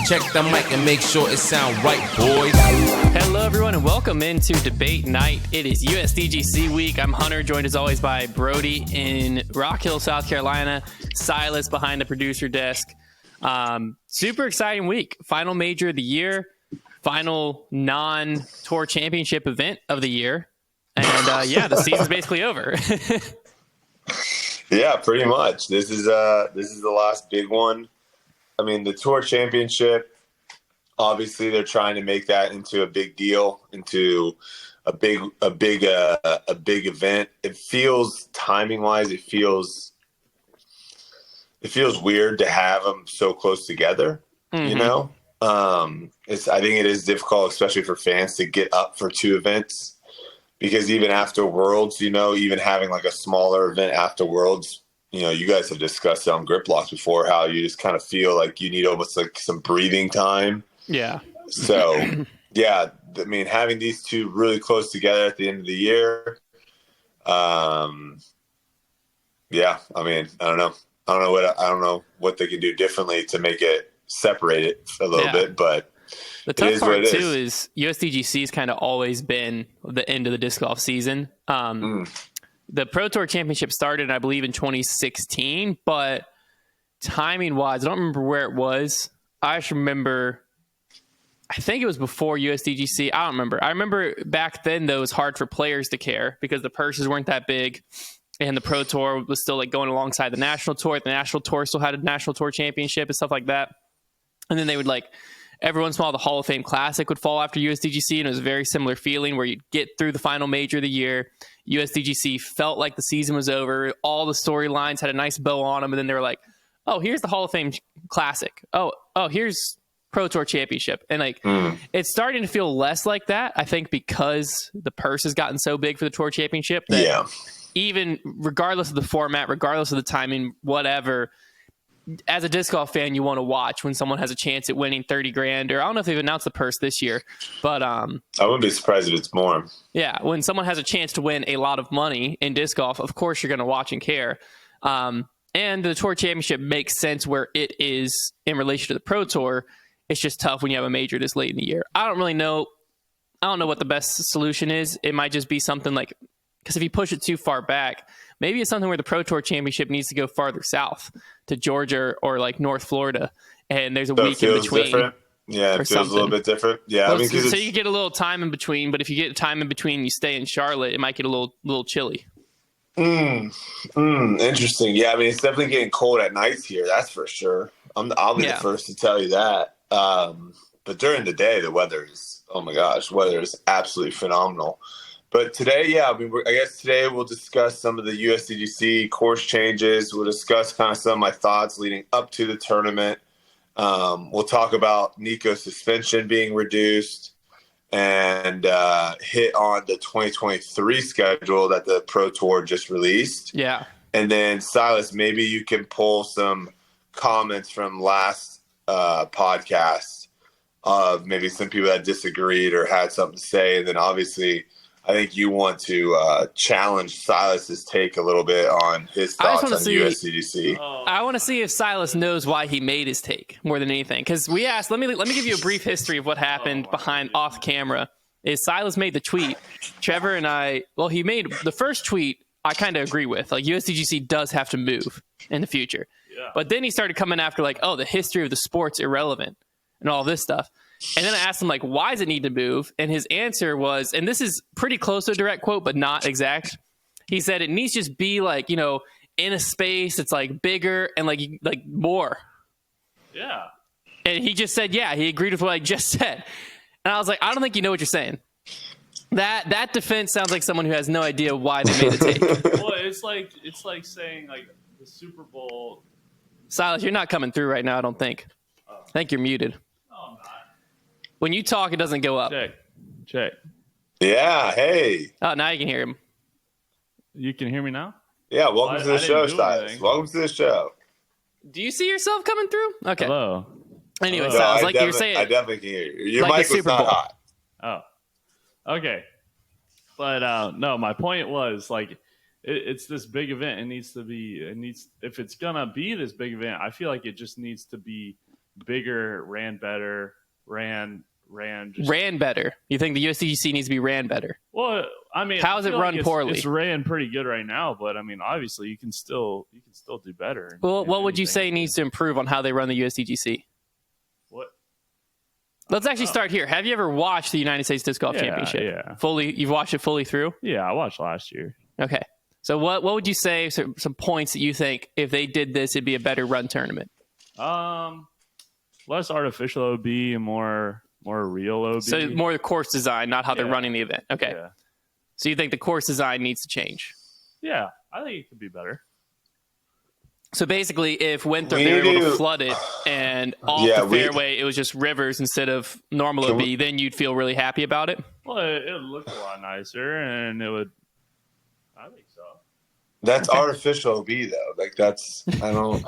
Check the mic and make sure it sound right, boys. Hello, everyone, and welcome into Debate Night. It is USDGC week. I'm Hunter, joined as always by Brodie in Rock Hill, South Carolina. Silas behind the producer desk. Super exciting week. Final major of the year. Final non-tour championship event of the year. And the season's basically over. Yeah, pretty much. This is the last big one. I mean, the tour championship, obviously they're trying to make that into a big deal, into a big event. It feels timing-wise, it feels weird to have them so close together, you know? I think it is difficult, especially for fans, to get up for two events. Because even after Worlds, even having like a smaller event after Worlds, you guys have discussed it on Grip Blocks before, how you just kind of feel like you need almost like some breathing time. Yeah. So, yeah, I mean, having these two really close together at the end of the year, I mean, I don't know what they can do differently to make it separate it a little bit, but the tough part too is USDGC has kind of always been the end of the disc golf season. The Pro Tour Championship started, I believe, in 2016, but timing wise, I don't remember where it was. I just remember, I think it was before USDGC. I don't remember. I remember back then, though, it was hard for players to care because the purses weren't that big. And the Pro Tour was still like going alongside the National Tour. The National Tour still had a National Tour Championship and stuff like that. And then they would every once in a while, the Hall of Fame Classic would fall after USDGC, and it was a very similar feeling where you'd get through the final major of the year. USDGC felt like the season was over. All the storylines had a nice bow on them, and then they were like, oh, here's the Hall of Fame Classic. Oh, here's Pro Tour Championship. And it's starting to feel less like that, I think, because the purse has gotten so big for the Tour Championship that even regardless of the format, regardless of the timing, whatever, as a disc golf fan, you want to watch when someone has a chance at winning 30 grand, or I don't know if they've announced the purse this year, but I wouldn't be surprised if it's more. Yeah. When someone has a chance to win a lot of money in disc golf, of course you're going to watch and care. And the Tour Championship makes sense where it is in relation to the Pro Tour. It's just tough when you have a major this late in the year. I don't know what the best solution is. It might just be something because if you push it too far back, maybe it's something where the Pro Tour Championship needs to go farther south to Georgia or North Florida, and there's a week in between. Different. Yeah, it feels something a little bit different. Yeah, well, so you get a little time in between, but if you get time in between, you stay in Charlotte, it might get a little chilly. Interesting. Yeah, I mean, it's definitely getting cold at nights here. That's for sure. I'll be the first to tell you that. But during the day, the weather is absolutely phenomenal. But today, I guess today we'll discuss some of the USDGC course changes. We'll discuss kind of some of my thoughts leading up to the tournament. We'll talk about Nico's suspension being reduced and hit on the 2023 schedule that the Pro Tour just released. Yeah. And then, Silas, maybe you can pull some comments from last podcast of maybe some people that disagreed or had something to say. And then, obviously, I think you want to challenge Silas's take a little bit on his thoughts on USDGC. I want to see if Silas knows why he made his take more than anything. Because we asked, let me give you a brief history of what happened off camera. Is Silas made the tweet. Trevor and he made the first tweet I kind of agree with. USDGC does have to move in the future. Yeah. But then he started coming after the history of the sport's irrelevant and all this stuff. And then I asked him, why does it need to move? And his answer was, and this is pretty close to a direct quote, but not exact. He said it needs to just be in a space that's bigger and more. Yeah. And he just said, yeah, he agreed with what I just said. And I was like, I don't think you know what you're saying. That defense sounds like someone who has no idea why they made the take. Well, it's like saying the Super Bowl. Silas, you're not coming through right now, I don't think. I think you're muted. When you talk, it doesn't go up. Check. Yeah, hey. Oh, now you can hear him. You can hear me now? Yeah, welcome to the show, Silas. Welcome to the show. Do you see yourself coming through? Okay. Hello. Anyway, Silas, you're saying. I definitely can hear you. Your mic was not hot. Oh, okay. But no, my point was it's this big event. If it's gonna be this big event, I feel like it just needs to be bigger, ran better, ran better. You think the USDGC needs to be ran better? Well, I mean, how is it run poorly? It's ran pretty good right now, but I mean, obviously, you can still do better. Well, what would you say needs to improve on how they run the USDGC? What? Let's actually start here. Have you ever watched the United States Disc Golf Championship? Yeah. Fully, you've watched it fully through? Yeah, I watched last year. Okay. So what would you say some points that you think if they did this, it'd be a better run tournament? Less artificial OB and more real OB. So more the course design, not how they're running the event. Okay. Yeah. So you think the course design needs to change? Yeah, I think it could be better. So basically, if Winthrop they were able to flood it and off the fairway, it was just rivers instead of normal OB, then you'd feel really happy about it? Well, it would look a lot nicer, and it would. I think so. That's artificial OB though. Like that's I don't.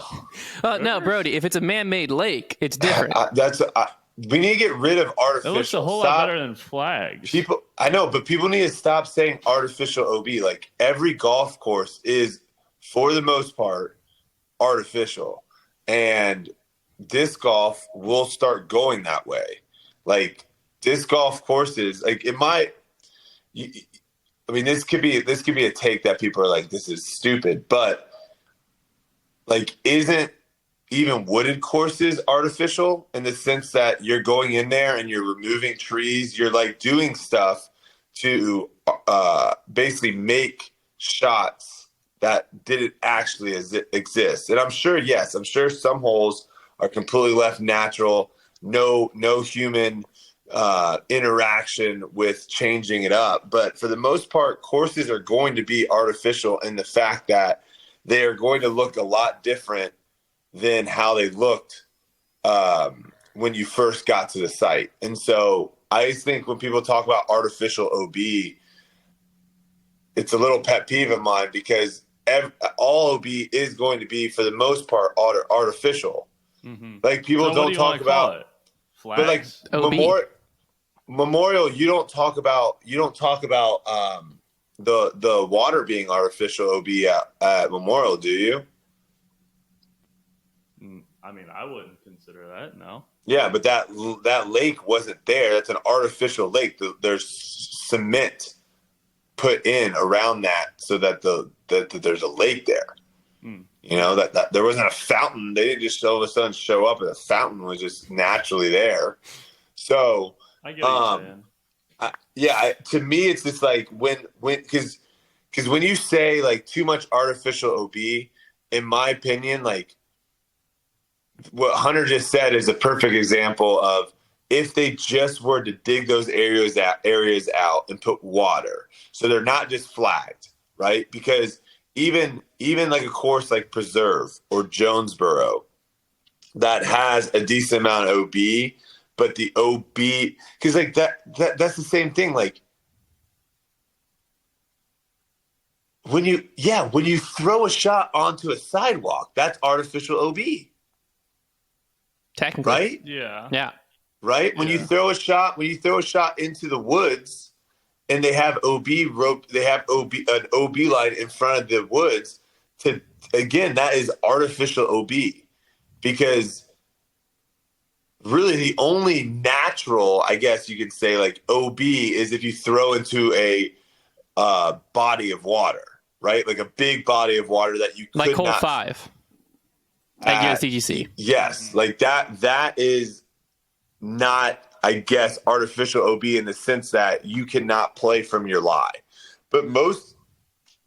No, Brodie. If it's a man-made lake, it's different. We need to get rid of artificial. It looks a whole lot better than flags. People, I know, but people need to stop saying artificial OB. Like every golf course is, for the most part, artificial, and disc golf will start going that way. Like disc golf courses, like it might. I mean, this could be a take that people are like, this is stupid, but like, isn't even wooded courses artificial in the sense that you're going in there and you're removing trees, you're like doing stuff to basically make shots that didn't actually exist. And I'm sure some holes are completely left natural, no human interaction with changing it up. But for the most part, courses are going to be artificial in the fact that they are going to look a lot different than how they looked when you first got to the site. And so I just think when people talk about artificial OB, it's a little pet peeve of mine because all OB is going to be, for the most part, artificial. Mm-hmm. Like people don't talk about flags, but like Memorial, you don't talk about the water being artificial OB at Memorial, do you? I mean, I wouldn't consider that, no. Yeah, but that lake wasn't there. That's an artificial lake. There's cement put in around that so that that there's a lake there. You know, that there wasn't a fountain. They didn't just all of a sudden show up and the fountain was just naturally there. So I get what you're saying. To me, it's just like because when you say like too much artificial OB, in my opinion, like what Hunter just said is a perfect example of if they just were to dig those areas out and put water, so they're not just flagged, right? Because even like a course like Preserve or Jonesboro that has a decent amount of OB. But the OB, because like that's the same thing. Like when you throw a shot onto a sidewalk, that's artificial OB. Technically, right? Yeah. Right. When you throw a shot into the woods, and they have OB rope, they have an OB line in front of the woods. That is artificial OB, because really the only natural, I guess you could say, like OB is if you throw into a body of water, right? Like a big body of water that you could like hole 5 at USDGC. Yes, like that is not, I guess, artificial OB in the sense that you cannot play from your lie. But most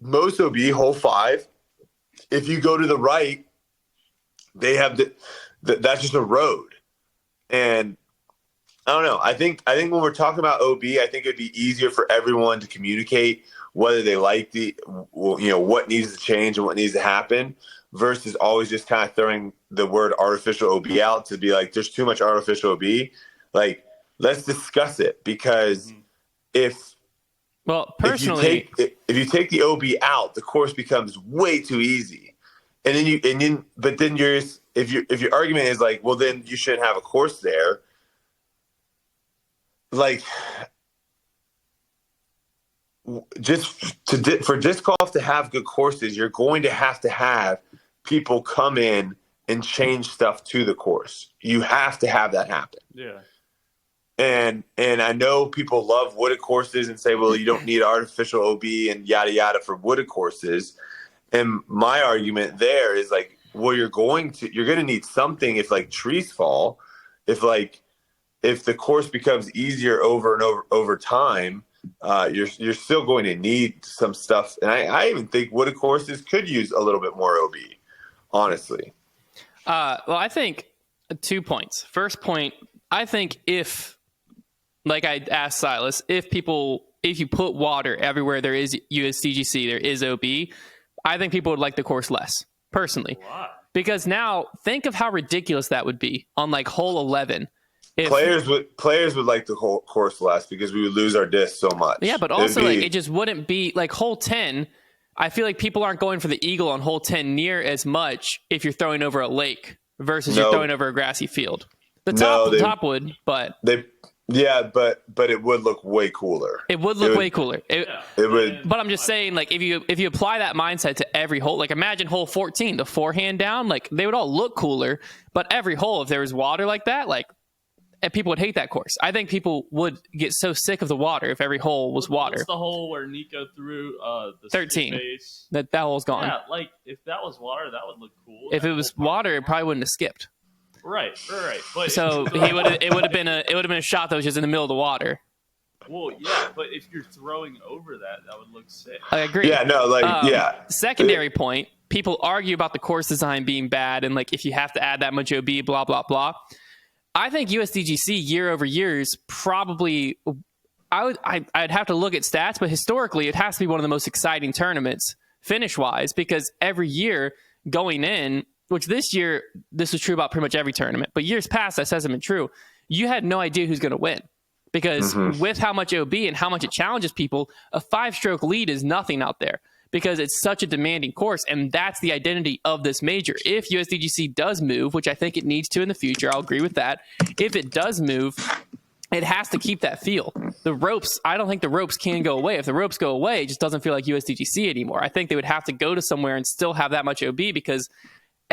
OB hole 5, if you go to the right, they have that's just a road. And I don't know. I think when we're talking about OB, I think it'd be easier for everyone to communicate whether they like what needs to change and what needs to happen, versus always just kind of throwing the word artificial OB out to be like, there's too much artificial OB. Like, let's discuss it, because if you take the OB out, the course becomes way too easy. And then if your argument is like, well, then you shouldn't have a course there. Like, for disc golf to have good courses, you're going to have people come in and change stuff to the course. You have to have that happen. Yeah. And I know people love wooded courses and say, well, you don't need artificial OB and yada yada for wooded courses. And my argument there is like, well, you're going to need something if like trees fall, if the course becomes easier over and over time, you're still going to need some stuff. And I even think wooded courses could use a little bit more OB, honestly. Well, I think 2 points. First point, I think if, like I asked Silas, if you put water everywhere there is USDGC, there is OB, I think people would like the course less, personally. Why? Because now think of how ridiculous that would be on like hole 11. Players would like the whole course less because we would lose our disc so much. Yeah, but also like it just wouldn't be like hole 10. I feel like people aren't going for the eagle on hole 10 near as much if you're throwing over a lake versus you're throwing over a grassy field. The top would, but but it would look way cooler. It would look way cooler. It would. But I'm just saying, like, if you apply that mindset to every hole, like imagine hole 14, the forehand down, like they would all look cooler. But every hole, if there was water like that, like, and people would hate that course. I think people would get so sick of the water if every hole was water. What's the hole where Nico threw the 13? Base? That hole's gone. Yeah, like if that was water, that would look cool. If it was water, it probably wouldn't have skipped. Right. But so it would have been a shot that was just in the middle of the water. Well, yeah, but if you're throwing over that would look sick. I agree. Yeah, no, like Secondary point: people argue about the course design being bad, and like if you have to add that much OB, blah blah blah. I think USDGC year over year is probably. I'd have to look at stats, but historically, it has to be one of the most exciting tournaments finish wise because every year going in. Which this year, this was true about pretty much every tournament. But years past, that hasn't been true. You had no idea who's going to win. Because with how much OB and how much it challenges people, a 5-stroke lead is nothing out there. Because it's such a demanding course. And that's the identity of this major. If USDGC does move, which I think it needs to in the future, I'll agree with that. If it does move, it has to keep that feel. The ropes, I don't think the ropes can go away. If the ropes go away, it just doesn't feel like USDGC anymore. I think they would have to go to somewhere and still have that much OB because...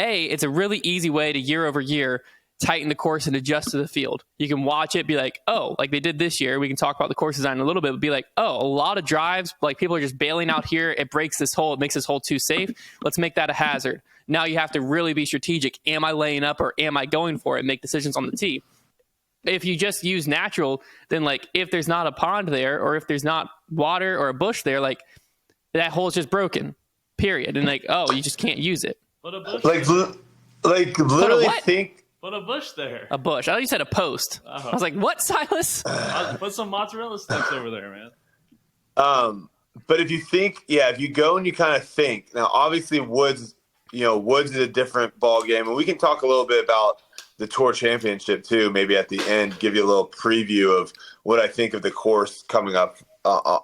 it's a really easy way to year over year tighten the course and adjust to the field. You can watch it, be like, oh, like they did this year. We can talk about the course design a little bit, but be like, oh, a lot of drives, like people are just bailing out here. It breaks this hole. It makes this hole too safe. Let's make that a hazard. Now you have to really be strategic. Am I laying up or am I going for it? Make decisions on the tee. If you just use natural, then like if there's not a pond there or if there's not water or a bush there, like that hole's just broken, period. And like, oh, you just can't use it. Put a bush literally think. Put a bush there. A bush. I thought you said a post. I was like, what, Silas? Put some mozzarella sticks over there, man. But if you think, if you go and you kind of think, now obviously Woods is a different ball game, and we can talk a little bit about the Tour Championship too. Maybe at the end, give you a little preview of what I think of the course coming up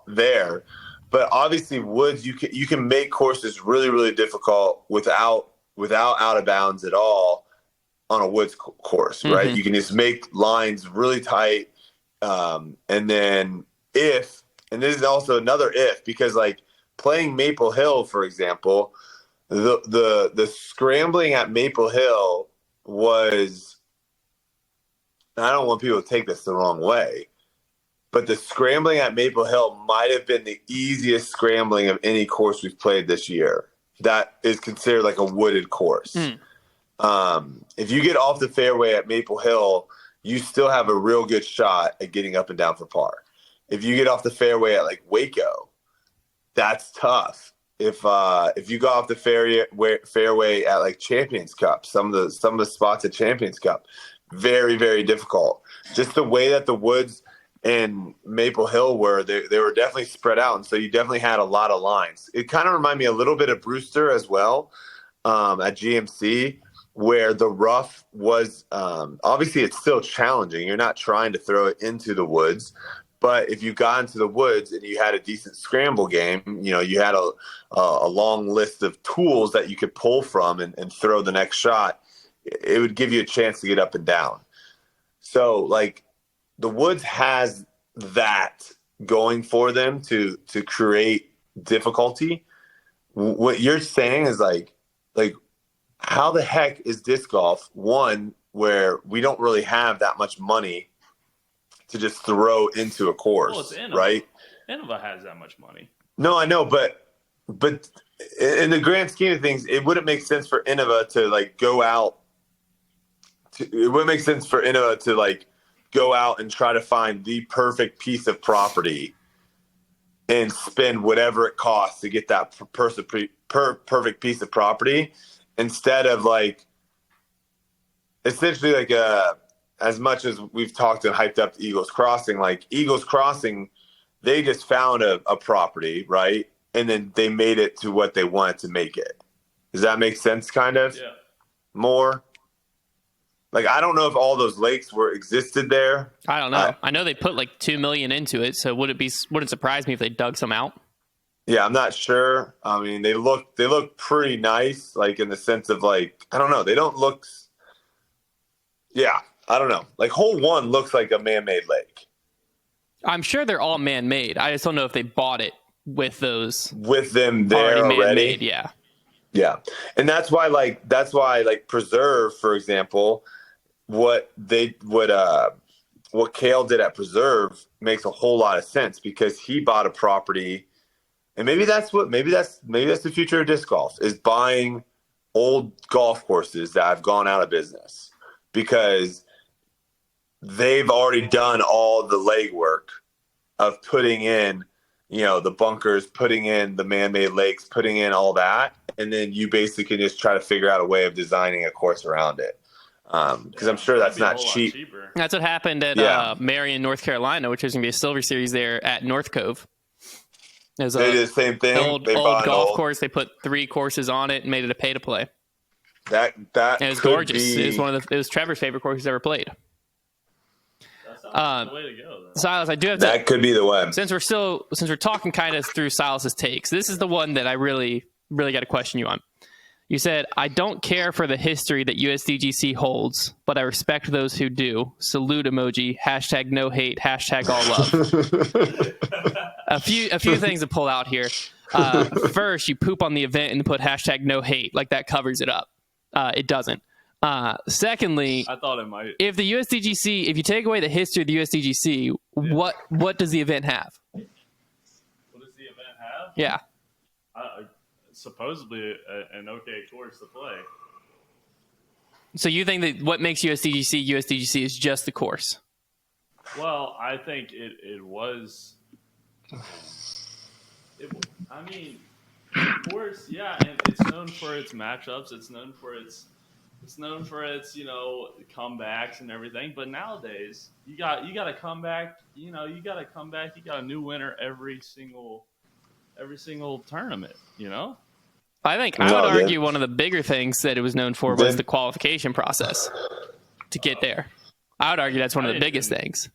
there. But obviously, Woods, you can make courses really, really difficult without out of bounds at all on a Woods course, right? You can just make lines really tight, and then and this is also another because like playing Maple Hill, for example, the scrambling at Maple Hill was. I don't want people to take this the wrong way. But the scrambling at Maple Hill might have been the easiest scrambling of any course we've played this year. That is considered like a wooded course. If you get off the fairway at Maple Hill, you still have a real good shot at getting up and down for par. If you get off the fairway at like Waco, that's tough. If you go off the fairway at like Champions Cup, some of the spots at Champions Cup, very, very difficult. Just the way that the woods and Maple Hill they were definitely spread out, and so you definitely had a lot of lines. It kind of reminded me a little bit of Brewster as well at GMC, where the rough was obviously it's still challenging. You're not trying to throw it into the woods, but if you got into the woods and you had a decent scramble game, you had a long list of tools that you could pull from and throw the next shot. It would give you a chance to get up and down. So like. The Woods has that going for them to create difficulty. What you're saying is like how the heck is disc golf one where we don't really have that much money to just throw into a course, Well, it's Innova. Right? Innova has that much money. No, I know, but in the grand scheme of things, it wouldn't make sense for Innova to like go out. It wouldn't make sense for Innova to like go out and try to find the perfect piece of property and spend whatever it costs to get that perfect piece of property, instead of like essentially like as much as we've talked and hyped up Eagles Crossing, like Eagles Crossing, they just found a property, right? And then they made it to what they wanted to make it. Does that make sense? Kind of. Yeah. More. Like, I don't know if all those lakes existed there. I don't know. I know they put like $2 million into it, so wouldn't surprise me if they dug some out. Yeah, I'm not sure. I mean, they look pretty nice, like in the sense of like, I don't know, they don't look. Yeah, I don't know. Like hole 1 looks like a man-made lake. I'm sure they're all man-made. I just don't know if they bought it with them there already. Man-made. Yeah. Yeah, and that's why Preserve, for example, what Kale did at Preserve makes a whole lot of sense, because he bought a property, and maybe that's the future of disc golf, is buying old golf courses that have gone out of business, because they've already done all the legwork of putting in, the bunkers, putting in the man-made lakes, putting in all that, and then you basically just try to figure out a way of designing a course around it. Because I'm sure that's not cheap. That's what happened at Marion, North Carolina, which is going to be a Silver Series there at North Cove. They did the same thing. Old golf course. They put 3 courses on it and made it a pay-to-play. That and it was gorgeous. It was Trevor's favorite course he's ever played. That sounds like the way to go, though. Silas, I do have to. That could be the way. Since we're talking kind of through Silas's takes, this is the one that I really, really got to question you on. You said, I don't care for the history that USDGC holds, but I respect those who do. Salute emoji, hashtag no hate, hashtag all love. a few things to pull out here. First, you poop on the event and put hashtag no hate. Like that covers it up. It doesn't. Secondly, I thought it might. If you take away the history of the USDGC, what does the event have? What does the event have? Yeah. Supposedly an okay course to play. So you think that what makes USDGC is just the course? Well, I think it was. I mean, of course, yeah, and it's known for its matchups. It's known for its comebacks and everything. But nowadays, you got to come back. You got to come back. You got a new winner every single tournament. I think I would argue one of the bigger things that it was known for was the qualification process to get there. I would argue that's one of the biggest things.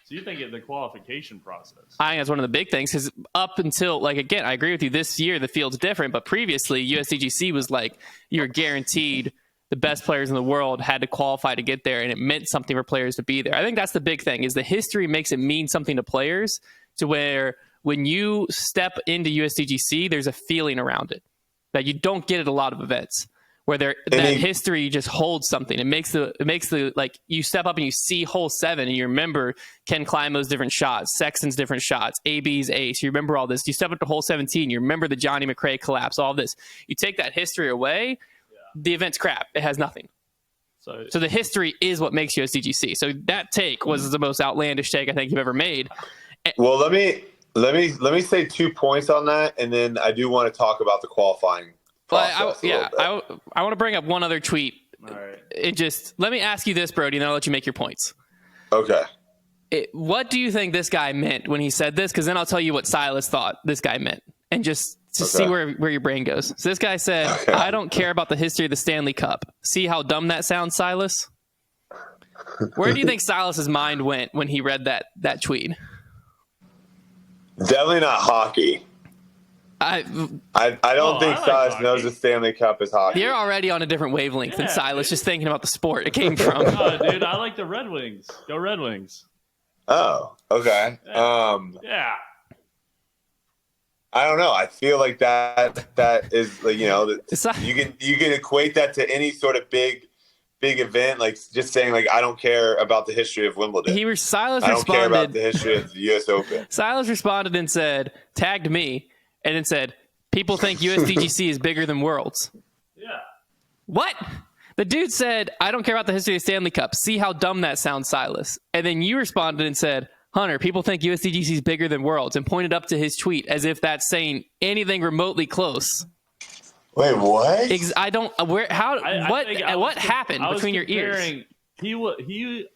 So you think the qualification process? I think that's one of the big things, because up until, again, I agree with you, this year the field's different, but previously USDGC was like you're guaranteed the best players in the world had to qualify to get there, and it meant something for players to be there. I think that's the big thing, is the history makes it mean something to players, to where when you step into USDGC, there's a feeling around it that you don't get at a lot of events, where history just holds something. It makes the like, you step up and you see hole 7 and you remember Ken Climo's different shots, Sexton's different shots, AB's ace. You remember all this. You step up to hole 17, you remember the Johnny McRae collapse, all this. You take that history away, the event's crap. It has nothing. So the history is what makes USDGC. So that take was the most outlandish take I think you've ever made. Well, let me say 2 points on that, and then I do want to talk about the qualifying process. I want to bring up one other tweet. All right. Let me ask you this, Brodie, and then I'll let you make your points. Okay. What do you think this guy meant when he said this? Because then I'll tell you what Silas thought this guy meant, and just to see where your brain goes. So this guy said, I don't care about the history of the Stanley Cup. See how dumb that sounds, Silas? Where do you think Silas's mind went when he read that tweet? Definitely not hockey. I don't think Silas knows the Stanley Cup is hockey. You're already on a different wavelength than Silas, just thinking about the sport it came from. Oh, dude, I like the Red Wings. Go Red Wings. Oh, okay. Yeah. I don't know. I feel like that is like, you can equate that to any sort of big event, like just saying like I don't care about the history of Wimbledon. Silas I don't responded, care about the history of the U.S. Open. Silas responded and said, tagged me, and then said, people think USDGC is bigger than Worlds. Yeah. What? The dude said, I don't care about the history of the Stanley Cup. See how dumb that sounds, Silas. And then you responded and said, Hunter, people think USDGC is bigger than Worlds, and pointed up to his tweet as if that's saying anything remotely close. Wait, what? I don't. Where? How? What happened between your ears? He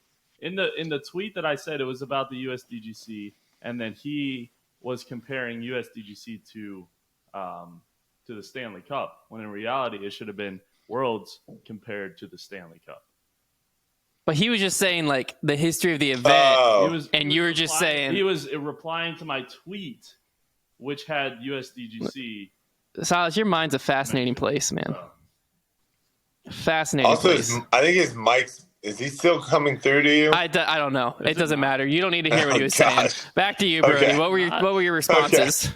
in the tweet that I said it was about the USDGC, and then he was comparing USDGC to the Stanley Cup, when in reality it should have been Worlds compared to the Stanley Cup. But he was just saying like the history of the event, you were just saying he was replying to my tweet, which had USDGC. Silas, your mind's a fascinating place, man. Fascinating also, place. I think his mic's, is he still coming through to you? I don't know. It doesn't matter. You don't need to hear what he was saying. Back to you, Brodie. Okay. What were your responses? Okay.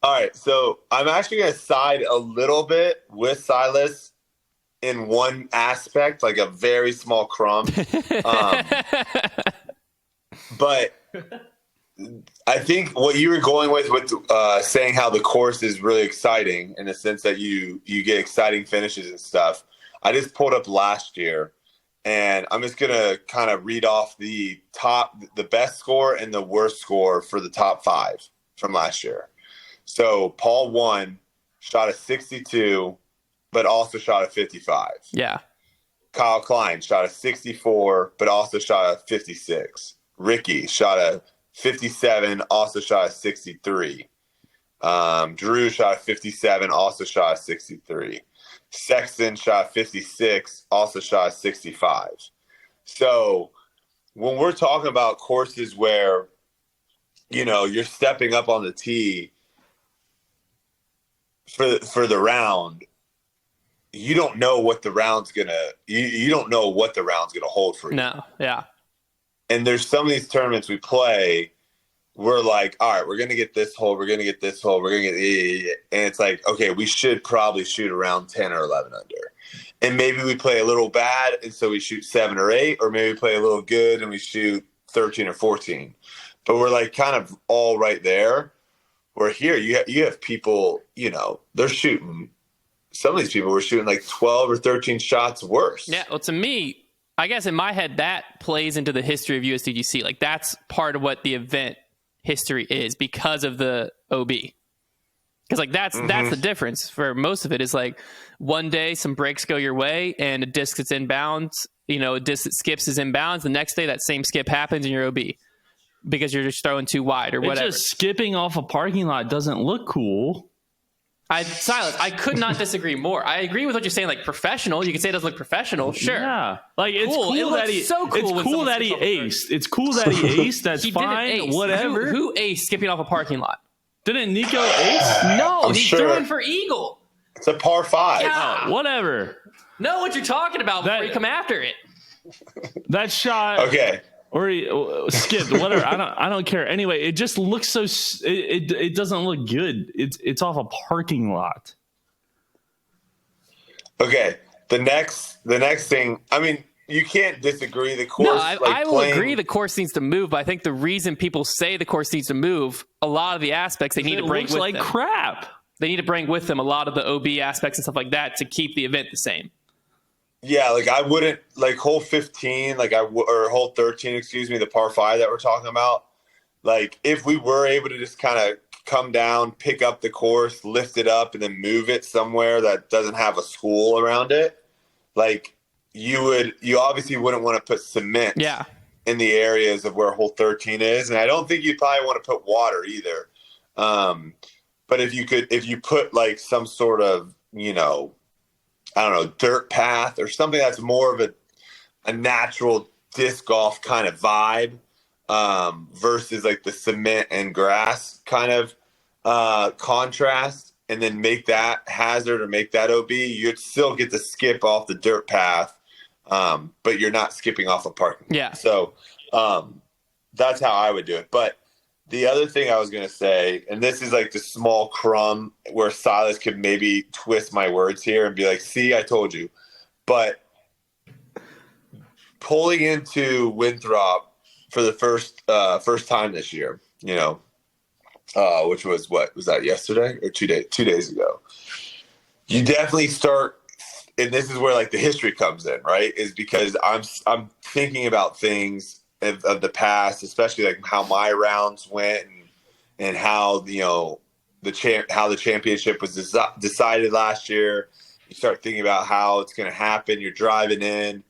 All right, so I'm actually going to side a little bit with Silas in one aspect, like a very small crumb. But I think what you were going with saying how the course is really exciting in the sense that you get exciting finishes and stuff. I just pulled up last year, and I'm just going to kind of read off the best score and the worst score for the top 5 from last year. So Paul won, shot a 62, but also shot a 55. Yeah. Kyle Klein shot a 64, but also shot a 56. Ricky shot a 57, also shot a 63. Drew shot a 57, also shot a 63. Sexton shot a 56, also shot a 65. So when we're talking about courses where, you're stepping up on the tee for the round, you don't know what the round's you don't know what the round's gonna hold for you. No, yeah. And there's some of these tournaments we play, we're like, all right, we're gonna get this hole, we're gonna get this hole, we're gonna get, and it's like, okay, we should probably shoot around 10 or 11 under, and maybe we play a little bad, and so we shoot 7 or 8, or maybe we play a little good and we shoot 13 or 14, but we're like kind of all right there. Where here you have people, they're shooting. Some of these people were shooting like 12 or 13 shots worse. Yeah, well, to me, I guess in my head, that plays into the history of USDGC. Like, that's part of what the event history is because of the OB. Because, like, that's the difference for most of it is, like, one day some breaks go your way and a disc that's inbounds, a disc that skips is inbounds. The next day that same skip happens in your OB because you're just throwing too wide or whatever. Just skipping off a parking lot doesn't look cool. Silas, I could not disagree more. I agree with what you're saying. Like professional, you can say it doesn't look professional. Sure, yeah, like it's cool that he. So cool. It's cool that he aced. It's cool that he aced. That's fine. Whatever. Who aced skipping off a parking lot? Didn't Nico ace? No, he's throwing for eagle. It's a par 5. Yeah. Oh, whatever. Know what you're talking about before you come after it. That shot. Okay. Or he skipped, whatever. I don't care. Anyway, it just looks so. It doesn't look good. It's off a parking lot. Okay, the next thing. I mean, you can't disagree. The course. No, I will agree. The course needs to move. But I think the reason people say the course needs to move, a lot of the aspects they need to bring with them. It looks like crap. They need to bring with them a lot of the OB aspects and stuff like that to keep the event the same. Yeah, like I wouldn't like hole 15, or hole 13, excuse me, the par 5 that we're talking about. Like if we were able to just kind of come down, pick up the course, lift it up, and then move it somewhere that doesn't have a school around it, like you obviously wouldn't want to put cement in the areas of where hole 13 is, and I don't think you'd probably want to put water either. But if you put like some sort of I don't know, dirt path or something that's more of a natural disc golf kind of vibe versus like the cement and grass kind of contrast, and then make that hazard or make that OB, you'd still get to skip off the dirt path, but you're not skipping off a parking. Yeah. So that's how I would do it. But The other thing I was going to say, and this is like the small crumb where Silas could maybe twist my words here and be like, see, I told you. But pulling into Winthrop for the first time this year, which was that yesterday or 2 days ago? You definitely start, and this is where like the history comes in, right? Is because I'm thinking about things of the past, especially like how my rounds went and how the championship was decided last year. You start thinking about how it's going to happen. You're driving in,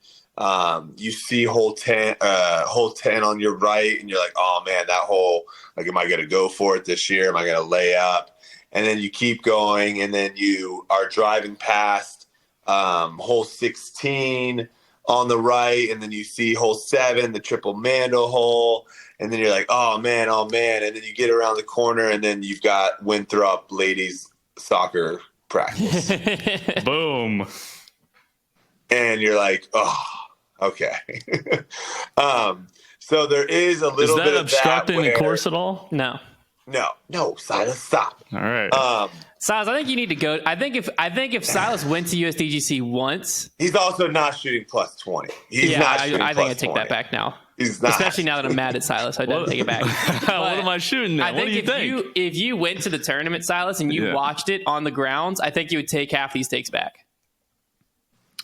you see hole 10 on your right, and you're like, oh man, that hole, like, am I going to go for it this year? Am I going to lay up? And then you keep going, and then you are driving past hole 16 on the right, and then you see hole 7, the triple Mandel hole, and then you're like, oh man, and then you get around the corner, and then you've got Winthrop ladies soccer practice. Boom. And you're like, oh, okay. So there is a little bit of that. Is that obstructing the course at all? No, Silas, stop. All right. Silas, I think you need to go. I think if Silas went to USDGC once, he's also not shooting plus 20. I think I take that back now. He's not. Especially now that I'm mad at Silas, I don't take it back. What am I shooting now? What do you think? If you went to the tournament, Silas, and you watched it on the grounds, I think you would take half these takes back.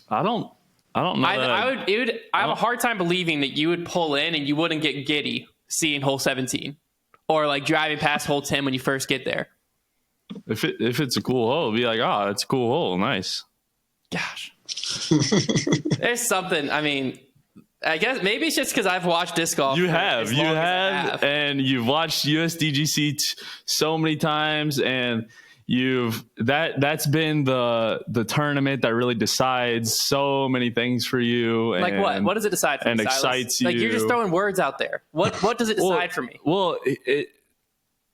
I don't know. I have a hard time believing that you would pull in and you wouldn't get giddy seeing hole 17 or like driving past hole 10 when you first get there. If it's a cool hole, it'd be like, oh, it's a cool hole. Nice. Gosh. There's something, I mean, I guess maybe it's just because I've watched disc golf. You have, and you've watched USDGC so many times, and that's been the tournament that really decides so many things for you. Like what? What does it decide for you, Silas? Excites you. Like you're just throwing words out there. What does it decide for me? Well,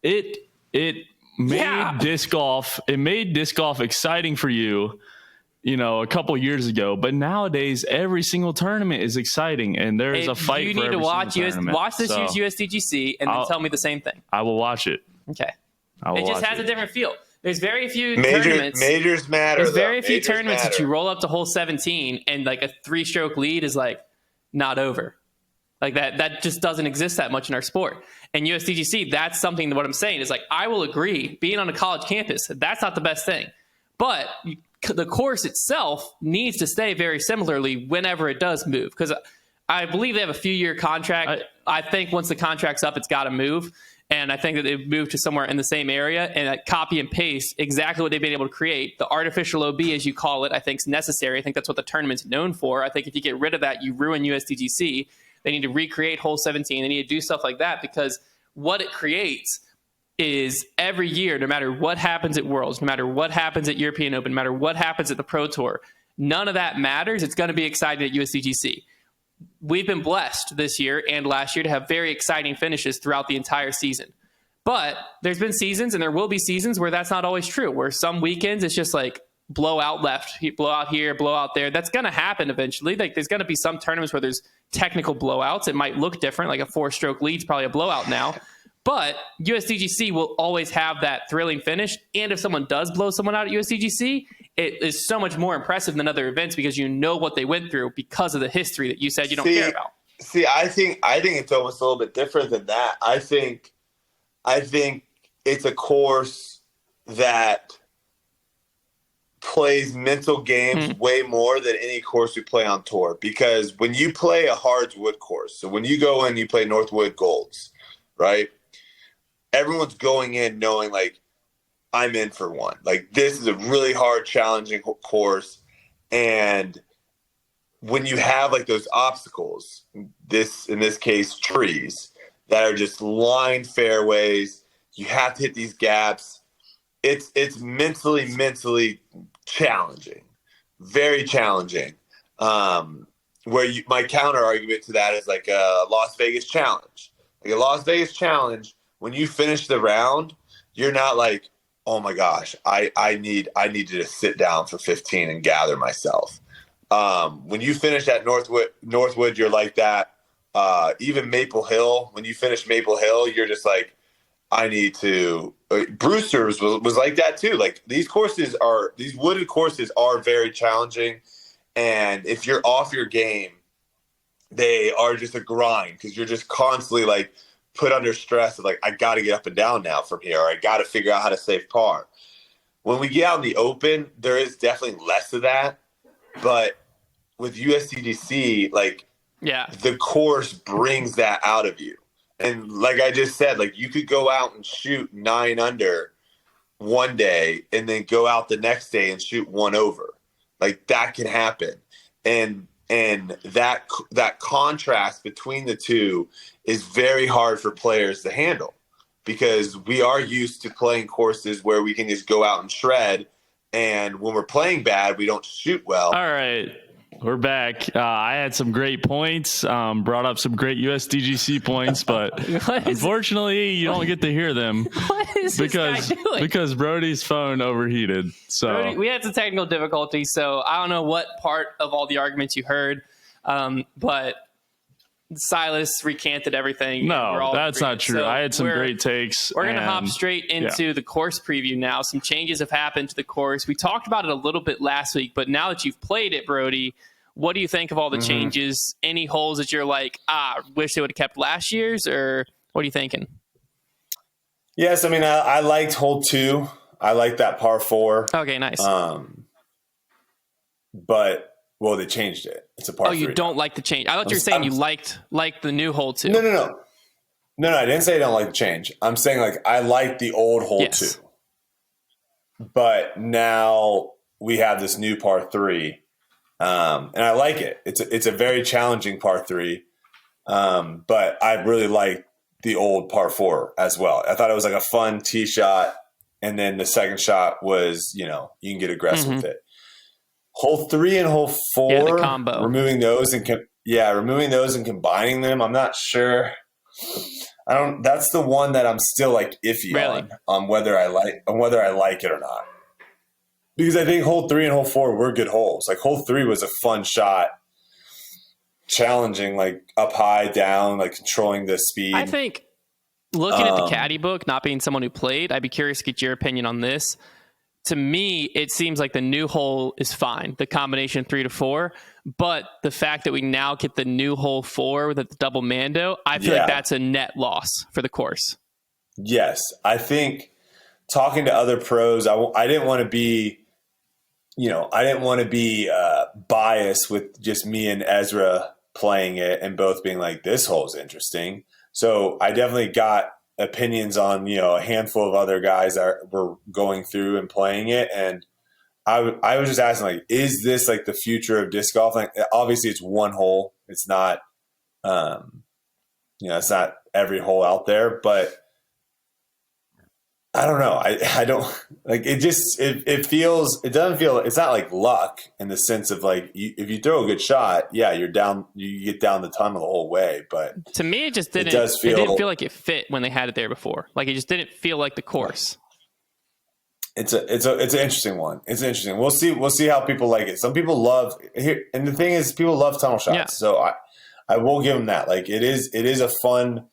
it made disc golf. It made disc golf exciting for you, a couple years ago. But nowadays, every single tournament is exciting, and there is a fight. You for need to watch this year's USDGC, and then tell me the same thing. I will watch it. Okay. It just has a different feel. There's very few tournaments. Majors matter. There's very few tournaments that you roll up to hole 17 and like a 3-stroke lead is like not over. Like that just doesn't exist that much in our sport. And USDGC, that's something that what I'm saying is like, I will agree, being on a college campus, that's not the best thing. But the course itself needs to stay very similarly whenever it does move. Because I believe they have a few-year contract. I think once the contract's up, it's got to move. And I think that they've moved to somewhere in the same area and copy and paste exactly what they've been able to create. The artificial OB, as you call it, I think is necessary. I think that's what the tournament's known for. I think if you get rid of that, you ruin USDGC. They need to recreate hole 17. They need to do stuff like that because what it creates is every year, no matter what happens at Worlds, no matter what happens at European Open, no matter what happens at the Pro Tour, none of that matters. It's going to be exciting at USDGC. We've been blessed this year and last year to have very exciting finishes throughout the entire season. But there's been seasons and there will be seasons where that's not always true, where some weekends it's just like blowout left, blowout here, blowout there. That's going to happen eventually. Like there's going to be some tournaments where there's technical blowouts. It might look different, like a 4-stroke lead's probably a blowout now. But USDGC will always have that thrilling finish. And if someone does blow someone out at USDGC, it is so much more impressive than other events because you know what they went through because of the history that you said you don't care about. See, I think it's almost a little bit different than that. I think it's a course that plays mental games way more than any course we play on tour. Because when you play a hardwood course, so when you go in, you play Northwood Golds, right? Everyone's going in knowing like, I'm in for one. Like this is a really hard, challenging course. And when you have like those obstacles, in this case, trees that are just lined fairways, you have to hit these gaps. It's mentally challenging, very challenging. My counter argument to that is like a Las Vegas challenge. Like a Las Vegas challenge, when you finish the round, you're not like, oh my gosh, I need to just sit down for 15 and gather myself. When you finish at Northwood, you're like that. Even Maple Hill, when you finish Maple Hill, you're just like, I need to. Brewster's was like that too. Like these wooded courses are very challenging, and if you're off your game, they are just a grind because you're just constantly like put under stress of like, I got to get up and down now from here, or I got to figure out how to save par. When we get out in the open, there is definitely less of that, but with USDGC, like the course brings that out of you. And like I just said, like you could go out and shoot 9 under one day and then go out the next day and shoot 1 over. Like that can happen. And that contrast between the two is very hard for players to handle because we are used to playing courses where we can just go out and shred. And when we're playing bad, we don't shoot well. All right. We're back. I had some great points, brought up some great USDGC points, but unfortunately you don't get to hear them because Brodie's phone overheated. So Brodie, we had some technical difficulties, so I don't know what part of all the arguments you heard, but Silas recanted everything. No, that's not true. So I had some great takes. We're going to hop straight into the course preview now. Some changes have happened to the course. We talked about it a little bit last week, but now that you've played it, Brodie, what do you think of all the changes? Any holes that you're like, wish they would have kept last year's, or what are you thinking? Yes, I mean, I liked hole 2. I liked that par 4. Okay, nice. But they changed it. It's a par 3. Oh, you don't like the change? I thought you were saying you liked the new hole 2. No, I didn't say I don't like the change. I'm saying like I like the old hole 2. But now we have this new par 3. And I like it. It's a very challenging par 3. But I really like the old par 4 as well. I thought it was like a fun tee shot. And then the second shot was, you can get aggressive with it. Hole 3 and hole 4, the combo. removing those and combining them. I'm not sure. That's the one that I'm still like iffy on whether I like it or not. Because I think hole 3 and hole 4 were good holes. Like hole 3 was a fun shot, challenging, like up high, down, like controlling the speed. I think looking at the caddy book, not being someone who played, I'd be curious to get your opinion on this. To me, it seems like the new hole is fine, the combination 3 to 4. But the fact that we now get the new hole 4 with the double Mando, I feel like that's a net loss for the course. Yes. I think talking to other pros, I didn't want to be, biased with just me and Ezra playing it and both being like, this hole's interesting. So I definitely got opinions on, a handful of other guys that were going through and playing it. And I was just asking, like, is this like the future of disc golf? Like, obviously it's one hole. It's not, it's not every hole out there, but I don't know. I don't like it. It doesn't feel, it's not like luck in the sense of like, if you throw a good shot, you're down, you get down the tunnel the whole way. But to me, it just didn't, it didn't feel like it fit when they had it there before. Like it just didn't feel like the course. It's an interesting one. It's interesting. We'll see how people like it. Some people love here. And the thing is, people love tunnel shots. Yeah. So I will give them that. Like it is a fun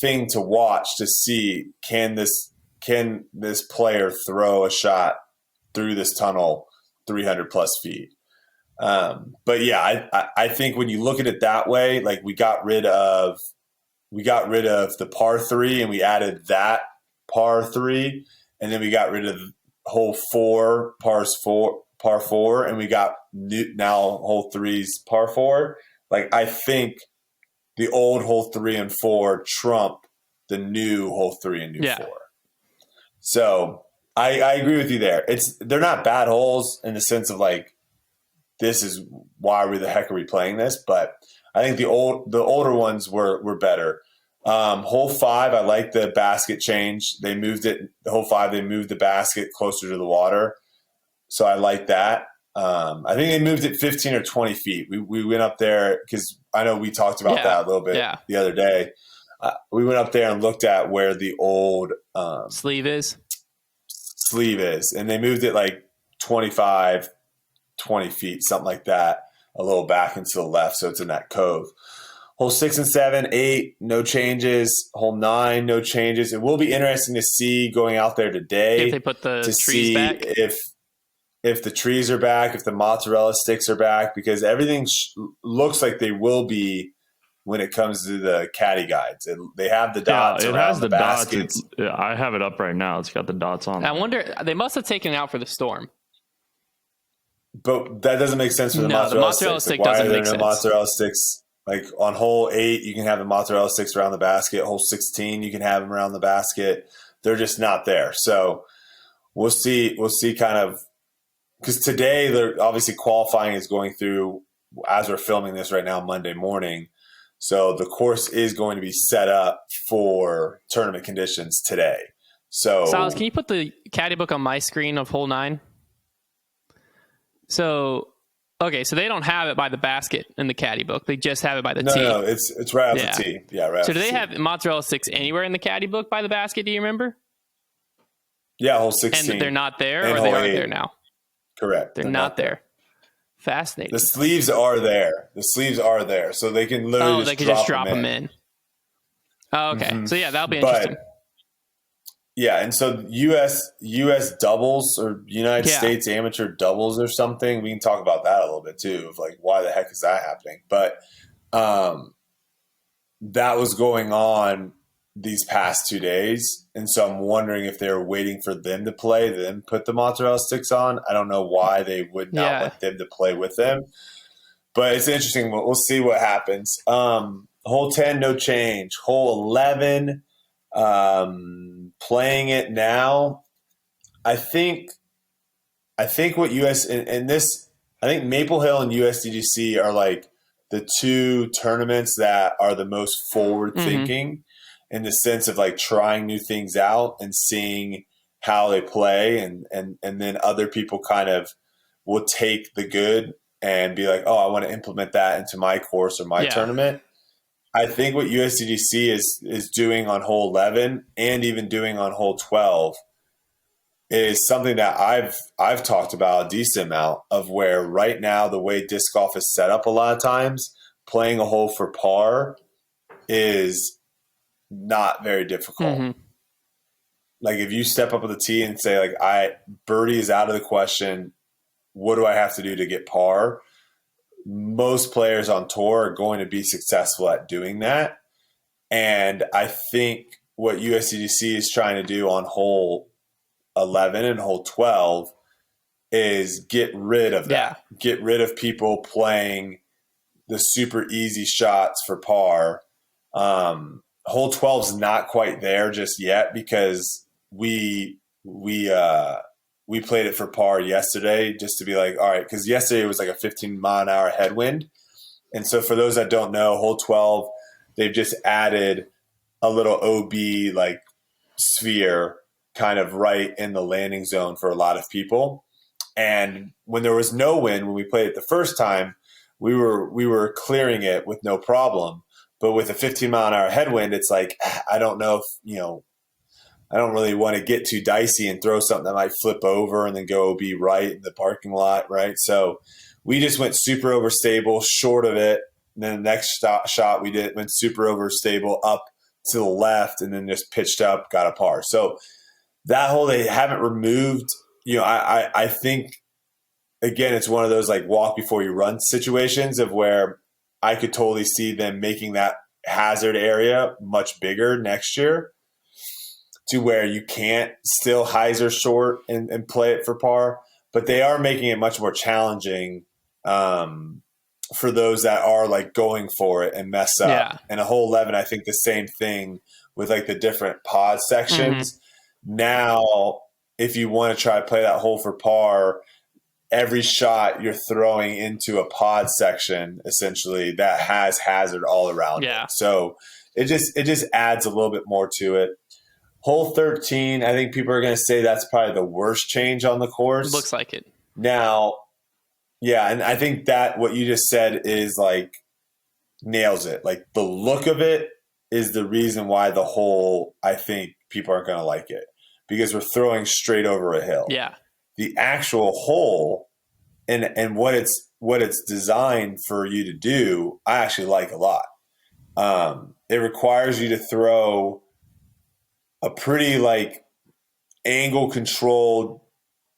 thing to watch to see, can this player throw a shot through this tunnel 300 plus feet? But yeah, I think when you look at it that way, like we got rid of the par 3 and we added that par 3, and then we got rid of hole 4, par 4, and we got now hole 3's par 4. Like I think the old hole 3 and 4 trump the new hole 3 and new 4. So I agree with you there. They're not bad holes in the sense of like, this is why the heck are we playing this? But I think the older ones were better. Hole 5, I like the basket change. They moved it. The hole 5, they moved the basket closer to the water, so I like that. I think they moved it 15 or 20 feet. We went up there because I know we talked about that a little bit the other day. We went up there and looked at where the old sleeve is, and they moved it like 25, 20 feet, something like that, a little back into the left, so it's in that cove. Hole 6 and 7, 8, no changes. Hole 9, no changes. It will be interesting to see going out there today if they put the to trees see back. if the trees are back, if the mozzarella sticks are back, because everything looks like they will be when it comes to the caddy guides. They have the dots around the baskets. Dots. I have it up right now. It's got the dots on it. I wonder, they must have taken it out for the storm. But that doesn't make sense for the mozzarella sticks. The mozzarella stick why doesn't are there make no sense. mozzarella sticks? Like on hole 8, you can have the mozzarella sticks around the basket. Hole 16, you can have them around the basket. They're just not there. So we'll see. We'll see kind of because today they're obviously qualifying is going through as we're filming this right now, Monday morning. So the course is going to be set up for tournament conditions today. So Silas, can you put the caddy book on my screen of hole 9? So they don't have it by the basket in the caddy book. They just have it by the tee. No, it's right off the tee. Yeah, right. So do they have mozzarella sticks anywhere in the caddy book by the basket? Do you remember? Yeah, hole 16. And they're not there, and or they are 8. there now? Correct. They're not there. Fascinating. The sleeves are there. So they can literally just drop them in. Oh, okay. Mm-hmm. So yeah, that'll be interesting. Yeah, and so U.S. doubles or United States amateur doubles or something. We can talk about that a little bit too, of like why the heck is that happening? But that was going on these past 2 days, and so I'm wondering if they're waiting for them to play, then put the mozzarella sticks on. I don't know why they would not let them to play with them, but it's interesting. We'll see what happens. Hole 10, no change. Hole 11. Playing it now, I think what US and this, I think Maple Hill and USDGC are like the two tournaments that are the most forward thinking in the sense of like trying new things out and seeing how they play, and then other people kind of will take the good and be like, oh, I want to implement that into my course or my tournament. I think what USDGC is doing on hole 11 and even doing on hole 12 is something that I've talked about a decent amount of, where right now the way disc golf is set up a lot of times, playing a hole for par is not very difficult. Mm-hmm. Like if you step up at the tee and say like birdie is out of the question, what do I have to do to get par? Most players on tour are going to be successful at doing that. And I think what USDGC is trying to do on hole 11 and hole 12 is get rid of that. Get rid of people playing the super easy shots for par. Hole 12 is not quite there just yet because we played it for par yesterday just to be like, all right, because yesterday it was like a 15-mile-an-hour headwind. And so for those that don't know, hole 12, they've just added a little OB like sphere kind of right in the landing zone for a lot of people. And when there was no wind, when we played it the first time, we were clearing it with no problem. But with a 15-mile-an-hour headwind, it's like, I don't know if, I don't really want to get too dicey and throw something that might flip over and then go be right in the parking lot, right? So we just went super overstable, short of it. And then the next shot we did went super overstable up to the left and then just pitched up, got a par. So that hole they haven't removed. I think, again, it's one of those like walk before you run situations of where I could totally see them making that hazard area much bigger next year, to where you can't still hyzer short and play it for par, but they are making it much more challenging for those that are like going for it and mess up. Yeah. And a hole 11, I think the same thing with like the different pod sections. Mm-hmm. Now, if you want to try to play that hole for par, every shot you're throwing into a pod section essentially that has hazard all around it. So it just adds a little bit more to it. Hole 13, I think people are going to say that's probably the worst change on the course. Looks like it. Now, yeah, and I think that what you just said is like nails it. Like the look of it is the reason why the hole, I think people aren't going to like it, because we're throwing straight over a hill. Yeah. The actual hole and what it's designed for you to do, I actually like a lot. it requires you to throw a pretty like angle controlled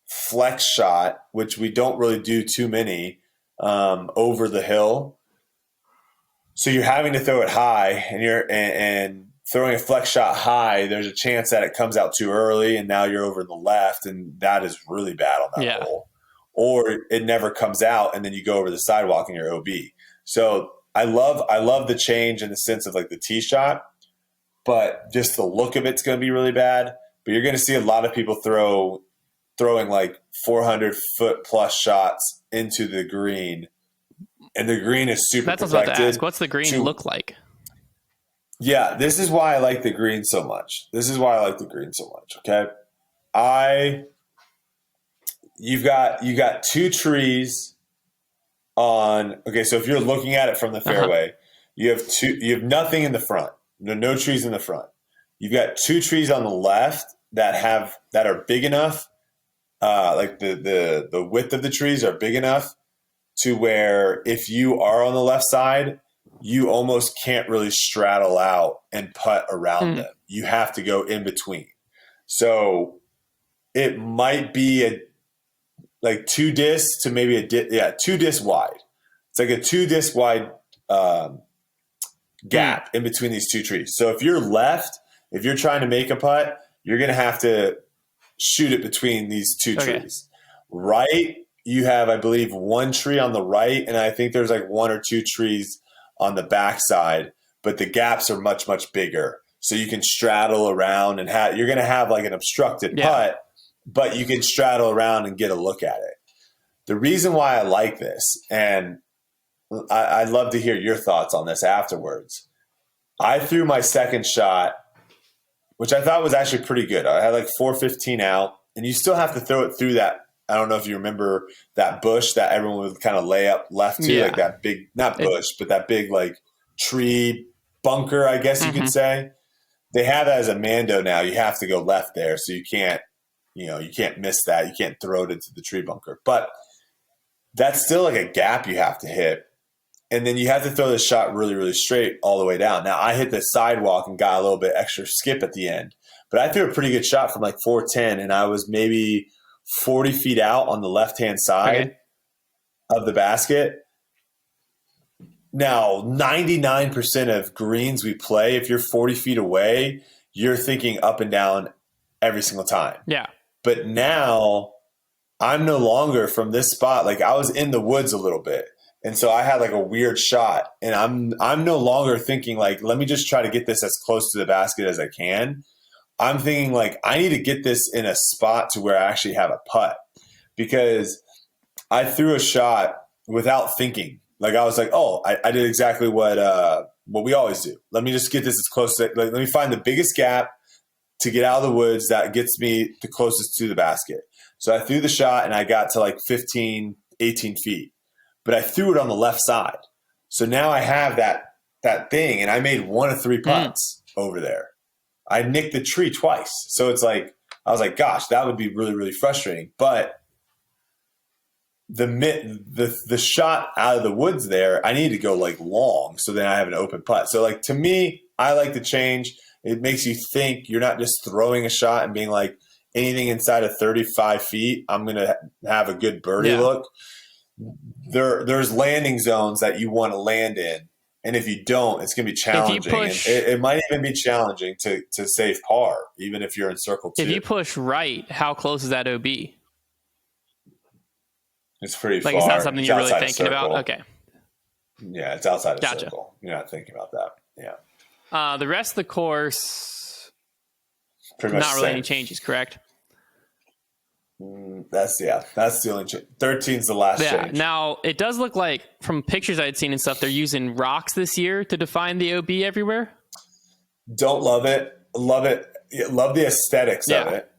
flex shot, which we don't really do too many over the hill. So you're having to throw it high, and throwing a flex shot high, there's a chance that it comes out too early, and now you're over the left, and that is really bad on that hole. Or it never comes out, and then you go over the sidewalk and you're OB. So I love the change in the sense of like the tee shot, but just the look of it's going to be really bad. But you're going to see a lot of people throwing like 400-foot plus shots into the green, and the green is super protected. That's what I was about to ask. What's the green look like? Yeah, this is why I like the green so much. Okay, you got two trees on. Okay, so if you're looking at it from the fairway, you have nothing in the front. No trees in the front. You've got two trees on the left that are big enough. Like the width of the trees are big enough to where if you are on the left side, you almost can't really straddle out and putt around them. You have to go in between. So it might be like 2 discs to maybe 2 discs wide. It's like a 2 disc wide gap in between these two trees. So if you're left, if you're trying to make a putt, you're going to have to shoot it between these two trees. Right, you have, I believe, 1 tree on the right, and I think there's like 1 or 2 trees on the backside, but the gaps are much, much bigger. So you can straddle around and you're going to have like an obstructed putt, but you can straddle around and get a look at it. The reason why I like this, and I'd love to hear your thoughts on this afterwards. I threw my second shot, which I thought was actually pretty good. I had like 415 out, and you still have to throw it through that. I don't know if you remember that bush that everyone would kind of lay up left to, like that big, not bush, but that big like tree bunker, I guess you could say. They have that as a Mando now. You have to go left there, so you can't miss that. You can't throw it into the tree bunker. But that's still like a gap you have to hit. And then you have to throw the shot really, really straight all the way down. Now, I hit the sidewalk and got a little bit extra skip at the end. But I threw a pretty good shot from like 410, and I was maybe 40 feet out on the left-hand side of the basket. Now, 99% of greens we play, if you're 40 feet away, you're thinking up and down every single time. Yeah. But now I'm no longer from this spot. Like I was in the woods a little bit. And so I had like a weird shot, and I'm no longer thinking like, let me just try to get this as close to the basket as I can. I'm thinking like, I need to get this in a spot to where I actually have a putt, because I threw a shot without thinking. Like I was like, oh, I did exactly what we always do. Let me just get this as close to, let me find the biggest gap to get out of the woods that gets me the closest to the basket. So I threw the shot, and I got to like 15, 18 feet. But I threw it on the left side. So now I have that thing, and I made 1 of 3 putts over there. I nicked the tree twice. So it's like, I was like, gosh, that would be really, really frustrating. But the shot out of the woods there, I need to go like long, so then I have an open putt. So like, to me, I like the change. It makes you think. You're not just throwing a shot and being like, anything inside of 35 feet, I'm going to have a good birdie look. There's landing zones that you want to land in, and if you don't, it's going to be challenging. It might even be challenging to save par, even if you're in circle 2. If you push right, how close is that OB? It's pretty far. Like it's not something you're really thinking about? Okay. Yeah, it's outside of circle. You're not thinking about that. Yeah. The rest of the course, pretty much not really any changes, correct? That's the only change. 13's the last change. Now, it does look like, from pictures I'd seen and stuff, they're using rocks this year to define the OB everywhere. Don't love it. Love it. Love the aesthetics of it.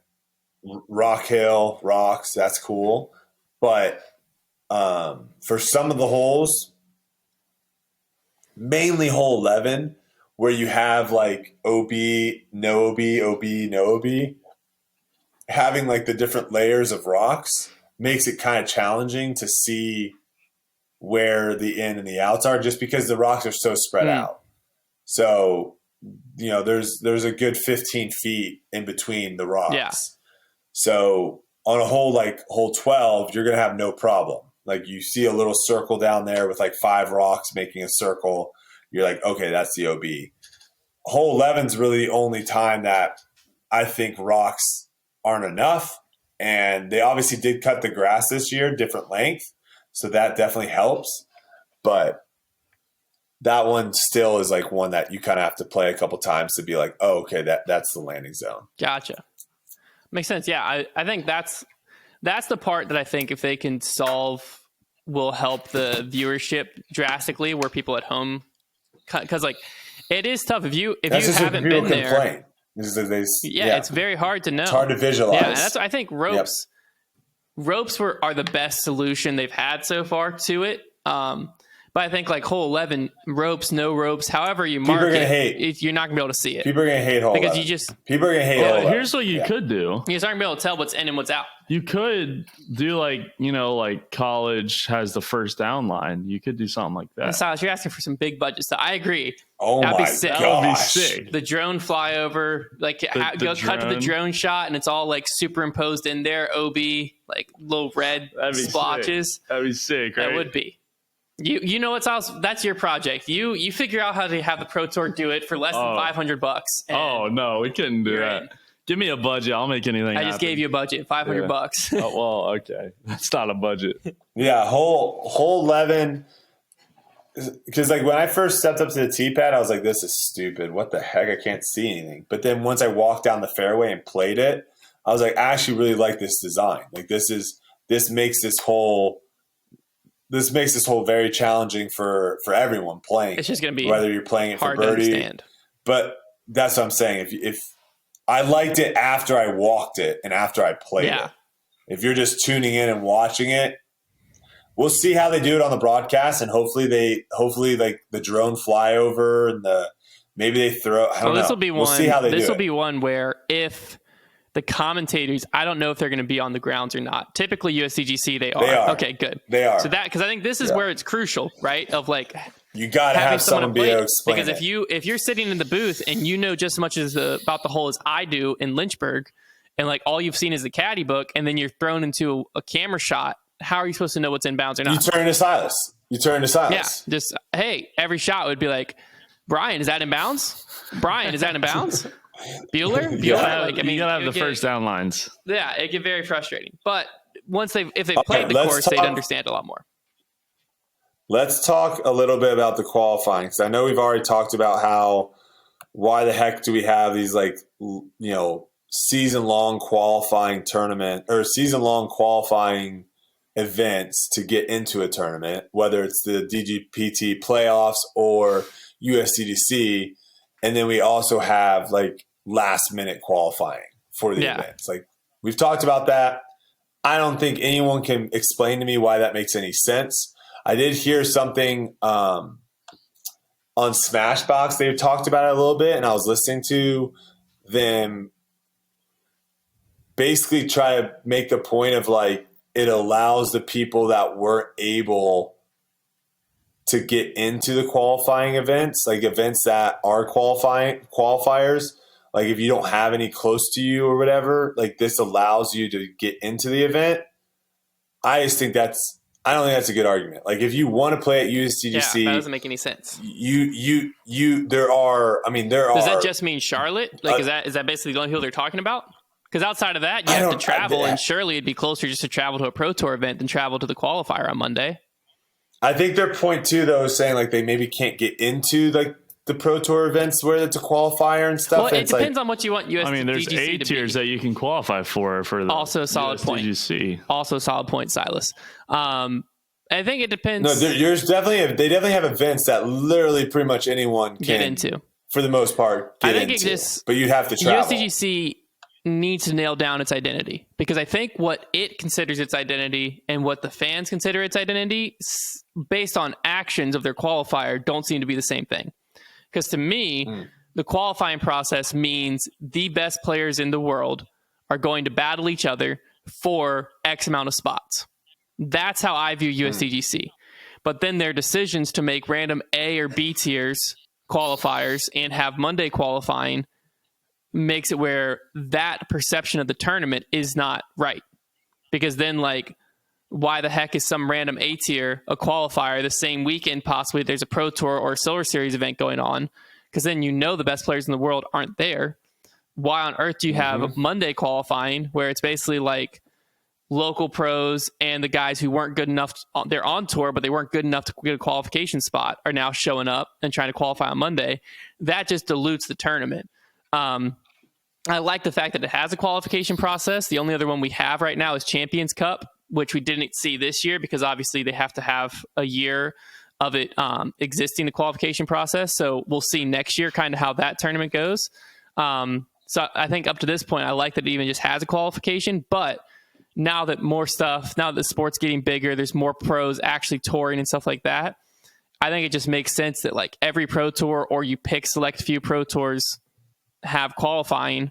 Rock hill, rocks, that's cool. But for some of the holes, mainly hole 11, where you have like OB, no OB, OB, no OB, having like the different layers of rocks makes it kind of challenging to see where the in and the outs are, just because the rocks are so spread out. So, there's a good 15 feet in between the rocks. Yeah. So on a hole like hole 12, you're going to have no problem. Like you see a little circle down there with like 5 rocks making a circle. You're like, okay, that's the OB. Hole 11 is really the only time that I think rocks aren't enough. And they obviously did cut the grass this year, different length. So that definitely helps. But that one still is like one that you kind of have to play a couple times to be like, oh, okay, that's the landing zone. Gotcha. Makes sense. Yeah, I think that's the part that I think if they can solve will help the viewership drastically, where people at home, because like it is tough if you haven't been there. It's very hard to know. It's hard to visualize. Yeah, that's I think ropes. Yep. Ropes are the best solution they've had so far to it. But I think like hole 11, ropes, no ropes, however you mark it, you're not gonna be able to see it. People are gonna hate hole because 11. People are gonna hate hole 11. Here's what you could do. You're not gonna be able to tell what's in and what's out. You could do like college has the first down line. You could do something like that. Silas, you're asking for some big budget stuff. I agree. Oh That'd my be sick. gosh. That would be sick. The drone flyover, cut to the drone shot, and it's all like superimposed in there. OB, like little red splotches. That'd be sick, right? That would be. You know what's else? That's your project. You figure out how to have the Pro Tour do it for less than $500. Oh no, we couldn't do that. Give me a budget. I'll make anything. I just gave you a budget, $500. Oh, well, okay, that's not a budget. Yeah, hole 11. Because like when I first stepped up to the tee pad, I was like, "This is stupid. What the heck? I can't see anything." But then once I walked down the fairway and played it, I was like, "I actually really like this design. Like this makes this hole." This makes this hole very challenging for everyone playing. It's just going to be whether you're playing it for birdie. But that's what I'm saying. If I liked it after I walked it and after I played it. If you're just tuning in and watching it, we'll see how they do it on the broadcast, and hopefully like the drone flyover and maybe they throw. I don't know. This will be we'll see how they do it. This will be one where if the commentators, I don't know if they're going to be on the grounds or not. Typically, USDGC, they are. Okay, good. They are. So because I think this is where it's crucial, right? Of like, you got to have someone be able to explain because if you're sitting in the booth and you know just as much about the hole as I do in Lynchburg, and like all you've seen is the caddy book, and then you're thrown into a camera shot, how are you supposed to know what's inbounds or not? You turn to Silas. Yeah, just hey, every shot would be like, Brian, is that inbounds? Brian, is that inbounds? Bueller? You gotta have the first down lines. Yeah, it get very frustrating. But if they played the course, they'd understand a lot more. Let's talk a little bit about the qualifying, because I know we've already talked about why the heck do we have these season-long qualifying tournament or season-long qualifying events to get into a tournament, whether it's the DGPT playoffs or USDGC. And then we also have like last minute qualifying for the events. Like we've talked about that. I don't think anyone can explain to me why that makes any sense. I did hear something on Smashbox. They talked about it a little bit, and I was listening to them basically try to make the point of like it allows the people that weren't able to get into the qualifying events, like events that are qualifiers, like if you don't have any close to you or whatever, like this allows you to get into the event. I don't think that's a good argument. Like if you want to play at USDGC, that doesn't make any sense. There are. Does that just mean Charlotte? Like is that basically the only people they're talking about? Because outside of that, you have to travel, and surely it'd be closer just to travel to a Pro Tour event than travel to the qualifier on Monday. I think their point too, though, is saying like they maybe can't get into like the Pro Tour events where it's a qualifier and stuff. Well, it depends on what you want USDGC there's 8 tiers that you can qualify for the also a solid USDGC. Point. Also a solid point, Silas. I think it depends. No, they definitely have events that literally pretty much anyone can get into for the most part. But you'd have to travel. USDGC needs to nail down its identity, because I think what it considers its identity and what the fans consider its identity based on actions of their qualifier don't seem to be the same thing. Because to me, the qualifying process means the best players in the world are going to battle each other for X amount of spots. That's how I view USDGC. But then their decisions to make random A or B tiers qualifiers and have Monday qualifying makes it where that perception of the tournament is not right. Because then, like, why the heck is some random A tier a qualifier the same weekend possibly there's a Pro Tour or a Silver Series event going on? Because then the best players in the world aren't there. Why on earth do you have Monday qualifying where it's basically like local pros and the guys who weren't good enough, they're on tour, but they weren't good enough to get a qualification spot are now showing up and trying to qualify on Monday? That just dilutes the tournament. I like the fact that it has a qualification process. The only other one we have right now is Champions Cup, which we didn't see this year because obviously they have to have a year of it existing, the qualification process. So we'll see next year kind of how that tournament goes. So I think up to this point, I like that it even just has a qualification. But now that the sport's getting bigger, there's more pros actually touring and stuff like that. I think it just makes sense that like every Pro Tour or you pick select few Pro Tours have qualifying.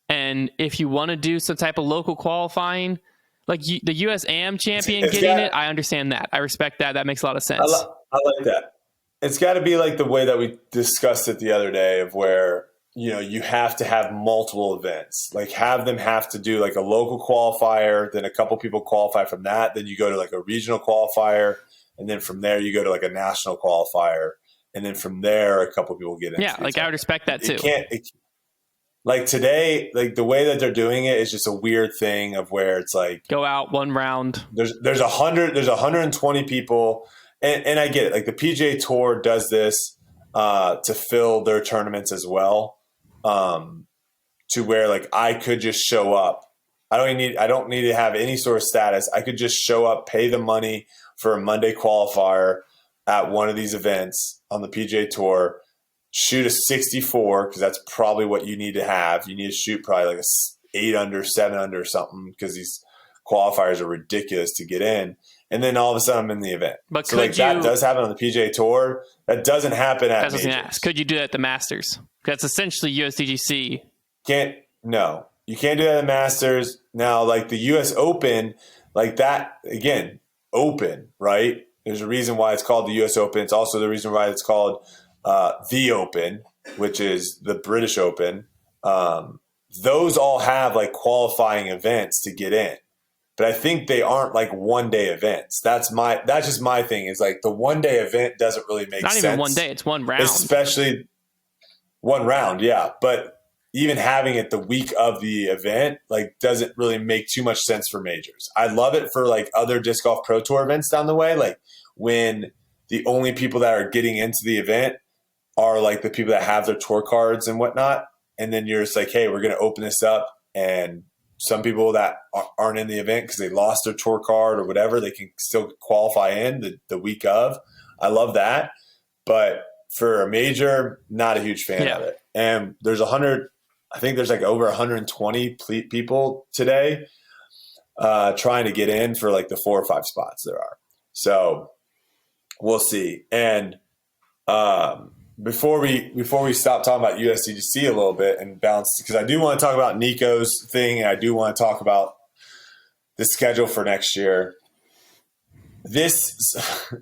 And if you want to do some type of local qualifying, like the US AM champion it, I understand that. I respect that. That makes a lot of sense. I like that. It's got to be like the way that we discussed it the other day of where, you have to have multiple events, like have to do like a local qualifier, then a couple people qualify from that. Then you go to like a regional qualifier. And then from there you go to like a national qualifier. And then from there, a couple people get into Yeah. Like I would respect that too. Like today, like the way that they're doing it is just a weird thing of where it's like go out one round. There's 120 people, and I get it. Like the PGA Tour does this to fill their tournaments as well, to where like I could just show up. I don't need to have any sort of status. I could just show up, pay the money for a Monday qualifier at one of these events on the PGA Tour. Shoot a 64 because that's probably what you need to have. You need to shoot probably like a 8 under, 7 under or something because these qualifiers are ridiculous to get in. And then all of a sudden I'm in the event. But so like that does happen on the PGA Tour. That doesn't happen at majors. Ask. Could you do that at the Masters? That's essentially USDGC. No. You can't do that at the Masters. Now, like the US Open, like that, again, open, right? There's a reason why it's called the US Open. It's also the reason why it's called the Open, which is the British Open. Those all have like qualifying events to get in, but I think they aren't like one-day events. That's just my thing. Is like the one-day event doesn't really make sense. Not even one day; it's one round. Especially one round, yeah. But even having it the week of the event like doesn't really make too much sense for majors. I love it for like other disc golf Pro Tour events down the way, like when the only people that are getting into the event are like the people that have their tour cards and whatnot. And then you're just like, hey, we're going to open this up. And some people that aren't in the event because they lost their tour card or whatever, they can still qualify in the week of. I love that. But for a major, not a huge fan of it. And there's I think there's like over 120 people today trying to get in for like the 4 or 5 spots there are. So we'll see. And before we stop talking about USDGC a little bit and bounce, because I do want to talk about Nico's thing, and I do want to talk about the schedule for next year. This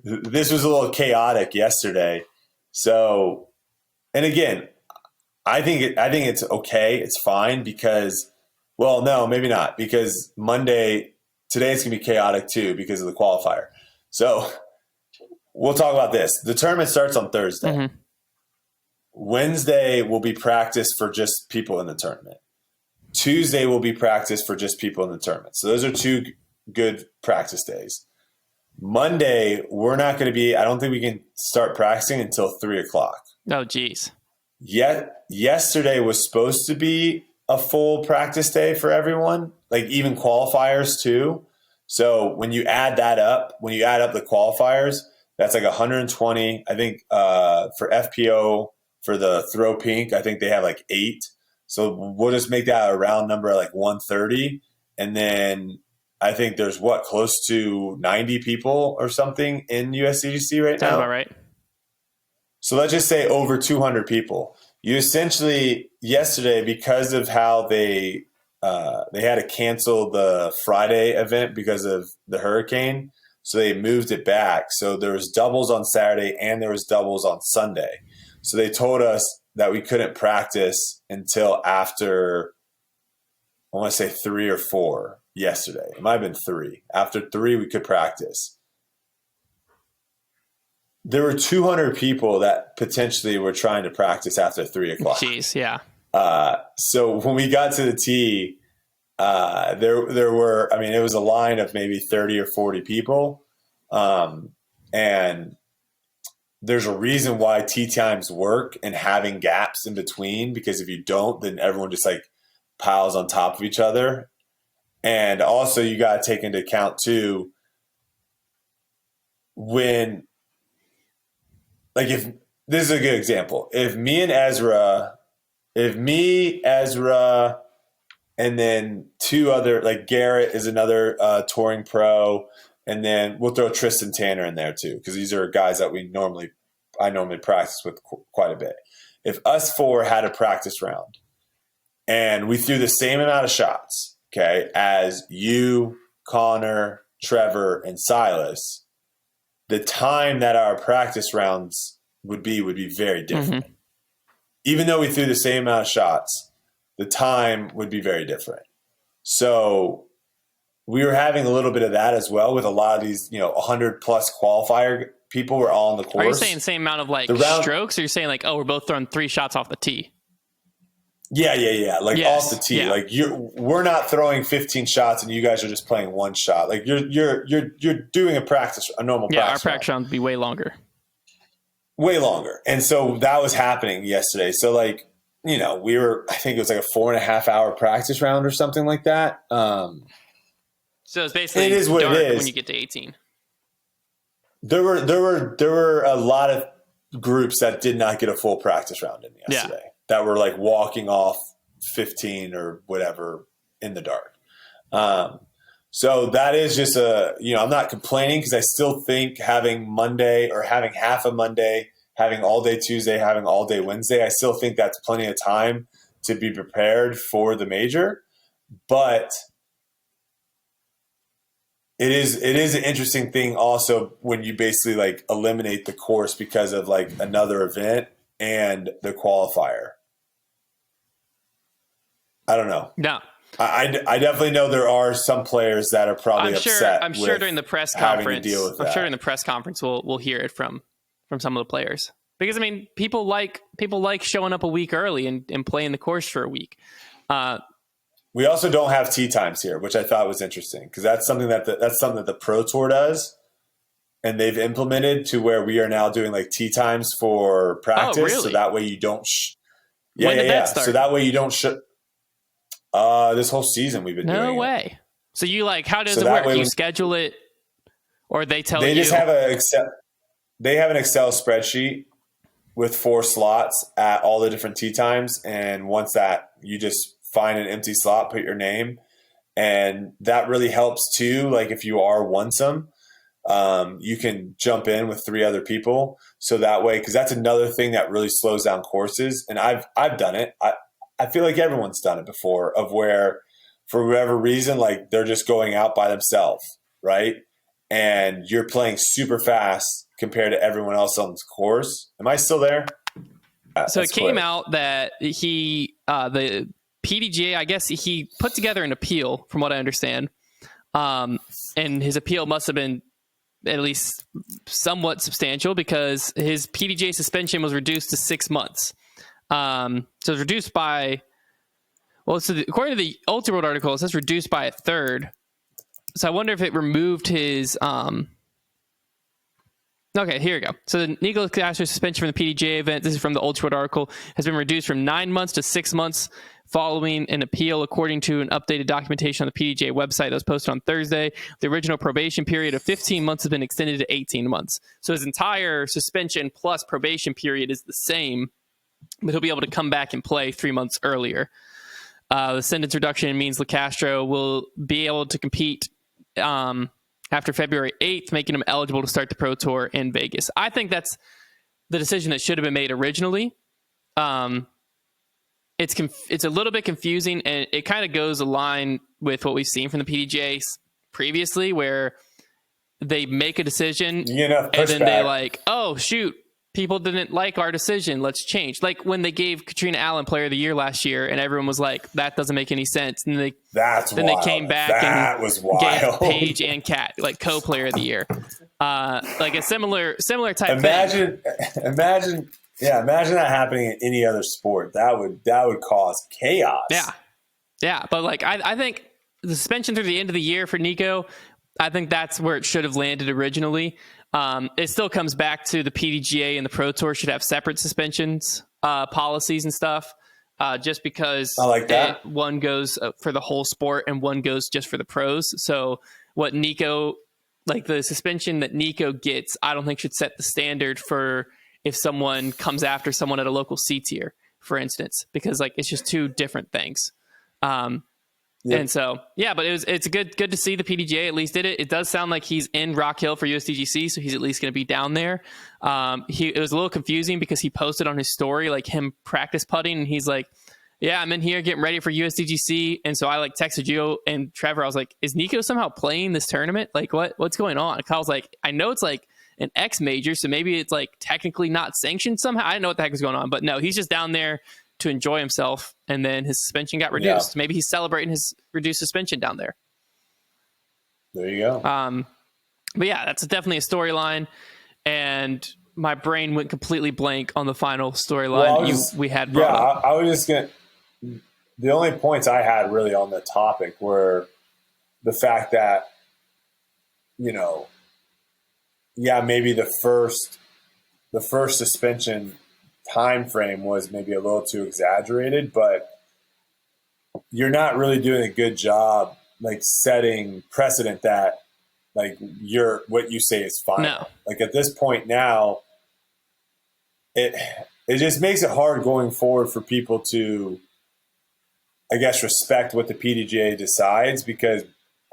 was a little chaotic yesterday. So, and again, I think it's okay. It's fine because, well, no, maybe not, because today it's gonna be chaotic too because of the qualifier. So we'll talk about this. The tournament starts on Thursday. Mm-hmm. Wednesday will be practice for just people in the tournament. Tuesday will be practice for just people in the tournament. So those are 2 good practice days. Monday, we're not going to be – I don't think we can start practicing until 3 o'clock. Oh, geez. Yesterday was supposed to be a full practice day for everyone, like even qualifiers too. So when you add up the qualifiers, that's like 120. I think for FPO – for the throw pink, I think they have like 8. So we'll just make that a round number like 130. And then I think there's close to 90 people or something in USDGC right now. Sounds about right. So let's just say over 200 people. You essentially yesterday, because of how they had to cancel the Friday event because of the hurricane, so they moved it back. So there was doubles on Saturday and there was doubles on Sunday. So they told us that we couldn't practice until after, I want to say 3 or 4 yesterday. It might have been 3. After 3, we could practice. There were 200 people that potentially were trying to practice after 3 o'clock. Jeez, yeah. So when we got to the tee, there were, I mean, it was a line of maybe 30 or 40 people. And there's a reason why tee times work and having gaps in between, because if you don't, then everyone just like piles on top of each other. And also you got to take into account too, when, like, if this is a good example, if Ezra, and then 2 other, like Garrett is another touring pro, and then we'll throw Tristan Tanner in there too, because these are guys that I normally practice with quite a bit. If us 4 had a practice round and we threw the same amount of shots, okay, as you, Connor, Trevor, and Silas, the time that our practice rounds would be very different. Mm-hmm. Even though we threw the same amount of shots, the time would be very different. So we were having a little bit of that as well with a lot of these, 100 plus qualifier people were all on the course. Are you saying the same amount of strokes, or you're saying like, oh, we're both throwing 3 shots off the tee? Yeah. Like off the tee. Yeah. Like we're not throwing 15 shots and you guys are just playing 1 shot. Like you're doing a normal practice. Yeah, our practice round would be way longer. Way longer. And so that was happening yesterday. So like, I think it was like a 4.5 hour practice round or something like that. So it's basically it is what dark it is. When you get to 18. There were a lot of groups that did not get a full practice round in yesterday. Yeah. That were like walking off 15 or whatever in the dark. So that is just I'm not complaining, because I still think having Monday or having half a Monday, having all day Tuesday, having all day Wednesday, I still think that's plenty of time to be prepared for the major. But it is an interesting thing also when you basically like eliminate the course because of like another event and the qualifier. I don't know. No. I definitely know there are some players that are probably upset. I'm sure during the press conference. I'm sure during the press conference we'll hear it from some of the players, because I mean people like showing up a week early and playing the course for a week. We also don't have tee times here, which I thought was interesting, because that's something that the Pro Tour does, and they've implemented to where we are now doing like tee times for practice. Oh, really? So that way you don't. When did that start? So that way you don't. This whole season we've been doing. No way. It. So you how does it work? You schedule it, or they tell you? They just have They have an Excel spreadsheet with 4 slots at all the different tee times, and once that, you just find an empty slot, put your name, and that really helps too. Like if you are onesome, you can jump in with 3 other people, so that way, because that's another thing that really slows down courses. And I've done it. I feel like everyone's done it before, of where for whatever reason, like they're just going out by themselves, right? And you're playing super fast compared to everyone else on this course. Am I still there? So it came out that the PDGA, I guess he put together an appeal, from what I understand. And his appeal must have been at least somewhat substantial, because his PDGA suspension was reduced to 6 months. So it's reduced by, according to the Ultra World article, it says reduced by 1/3. So I wonder if it removed his, okay, here we go. So the Nicolas Castro suspension from the PDGA event, this is from the Ultra World article, has been reduced from 9 months to 6 months following an appeal, according to an updated documentation on the PDGA website that was posted on Thursday. The original probation period of 15 months has been extended to 18 months. So his entire suspension plus probation period is the same, but he'll be able to come back and play 3 months earlier. The sentence reduction means LeCastro will be able to compete after February 8th, making him eligible to start the Pro Tour in Vegas. I think that's the decision that should have been made originally. It's a little bit confusing, and it kind of goes aligned with what we've seen from the PDGA previously, where they make a decision and then they like, oh shoot, people didn't like our decision. Let's change. Like when they gave Katrina Allen Player of the Year last year, and everyone was like, "That doesn't make any sense." And they came back gave Paige and Kat like co-Player of the Year, like a similar type. Imagine that happening in any other sport. That would cause chaos. Yeah. But like I think the suspension through the end of the year for Nico, I think that's where it should have landed originally. It still comes back to the PDGA and the Pro Tour should have separate suspensions policies and stuff, just because I like that. One goes for the whole sport and one goes just for the pros. So what Nico, like the suspension that Nico gets, I don't think should set the standard for if someone comes after someone at a local C tier, for instance, because like it's just two different things. And so, but it's good to see the PDGA at least did it. It does sound like he's in Rock Hill for USDGC, so he's at least going to be down there. It was a little confusing because he posted on his story like him practice putting, and he's like, "Yeah, I'm in here getting ready for USDGC." And so I like texted you and Trevor. I was like, "Is Nico somehow playing this tournament? Like, what's going on?" And Kyle's like, "I know it's like an X major, so maybe it's like technically not sanctioned somehow." I didn't know what the heck was going on, but no, he's just down there to enjoy himself, and then his suspension got reduced. Maybe he's celebrating his reduced suspension down there. There you go. But yeah, that's definitely a storyline, and my brain went completely blank on the final storyline we had brought up. I was just gonna. The only points I had really on the topic were the fact that, maybe the first suspension time frame was maybe a little too exaggerated, but you're not really doing a good job like setting precedent that like what you say is fine. No. Like at this point now, it just makes it hard going forward for people to, I guess, respect what the PDGA decides, because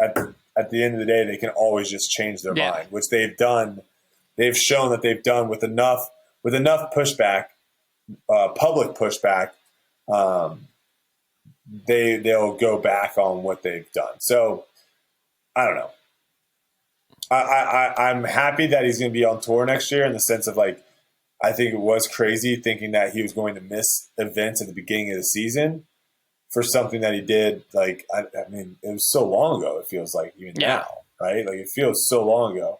at the end of the day, they can always just change their mind, which they've done. They've shown that they've done with enough pushback. Public pushback, they'll go back on what they've done. So I don't know. I'm happy that he's going to be on tour next year, in the sense of like, I think it was crazy thinking that he was going to miss events at the beginning of the season for something that he did. Like, I mean, it was so long ago. It feels like even now, right? Like it feels so long ago.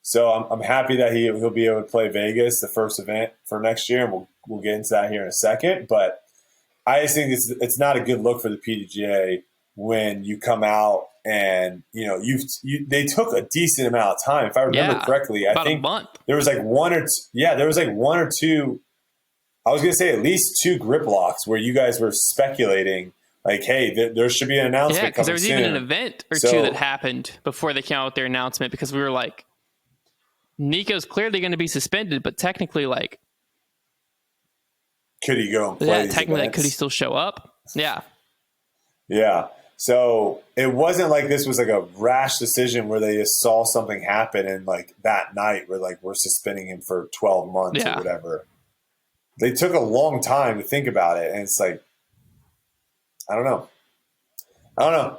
So I'm happy that he'll be able to play Vegas, the first event for next year, and we'll get into that here in a second. But I just think it's not a good look for the PDGA when you come out and they took a decent amount of time. If I remember correctly, I think there was like one or two. I was going to say at least 2 grip locks where you guys were speculating like, hey, there should be an announcement. Yeah, because there was even an event or two that happened before they came out with their announcement, because we were like, Nico's clearly going to be suspended, but technically, like, could he go and play? Yeah, technically, like, could he still show up? Yeah. Yeah. So it wasn't like this was like a rash decision where they just saw something happen and like that night we're suspending him for 12 months or whatever. They took a long time to think about it, and it's like, I don't know.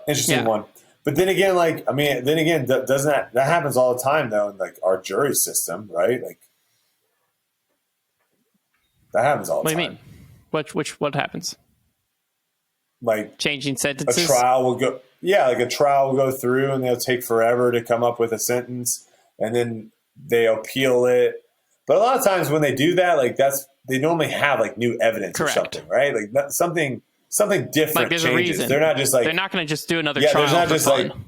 Interesting one. But then again, doesn't that happens all the time though in like our jury system, right? Like that happens all the time. What do you mean? What happens? Like changing sentences? A trial will go through and they'll take forever to come up with a sentence, and then they appeal it. But a lot of times when they do that, like they normally have like new evidence or something, right? Like something different like there's changes. A reason. They're not just like, they're not going to just do another trial. There's not for just fun.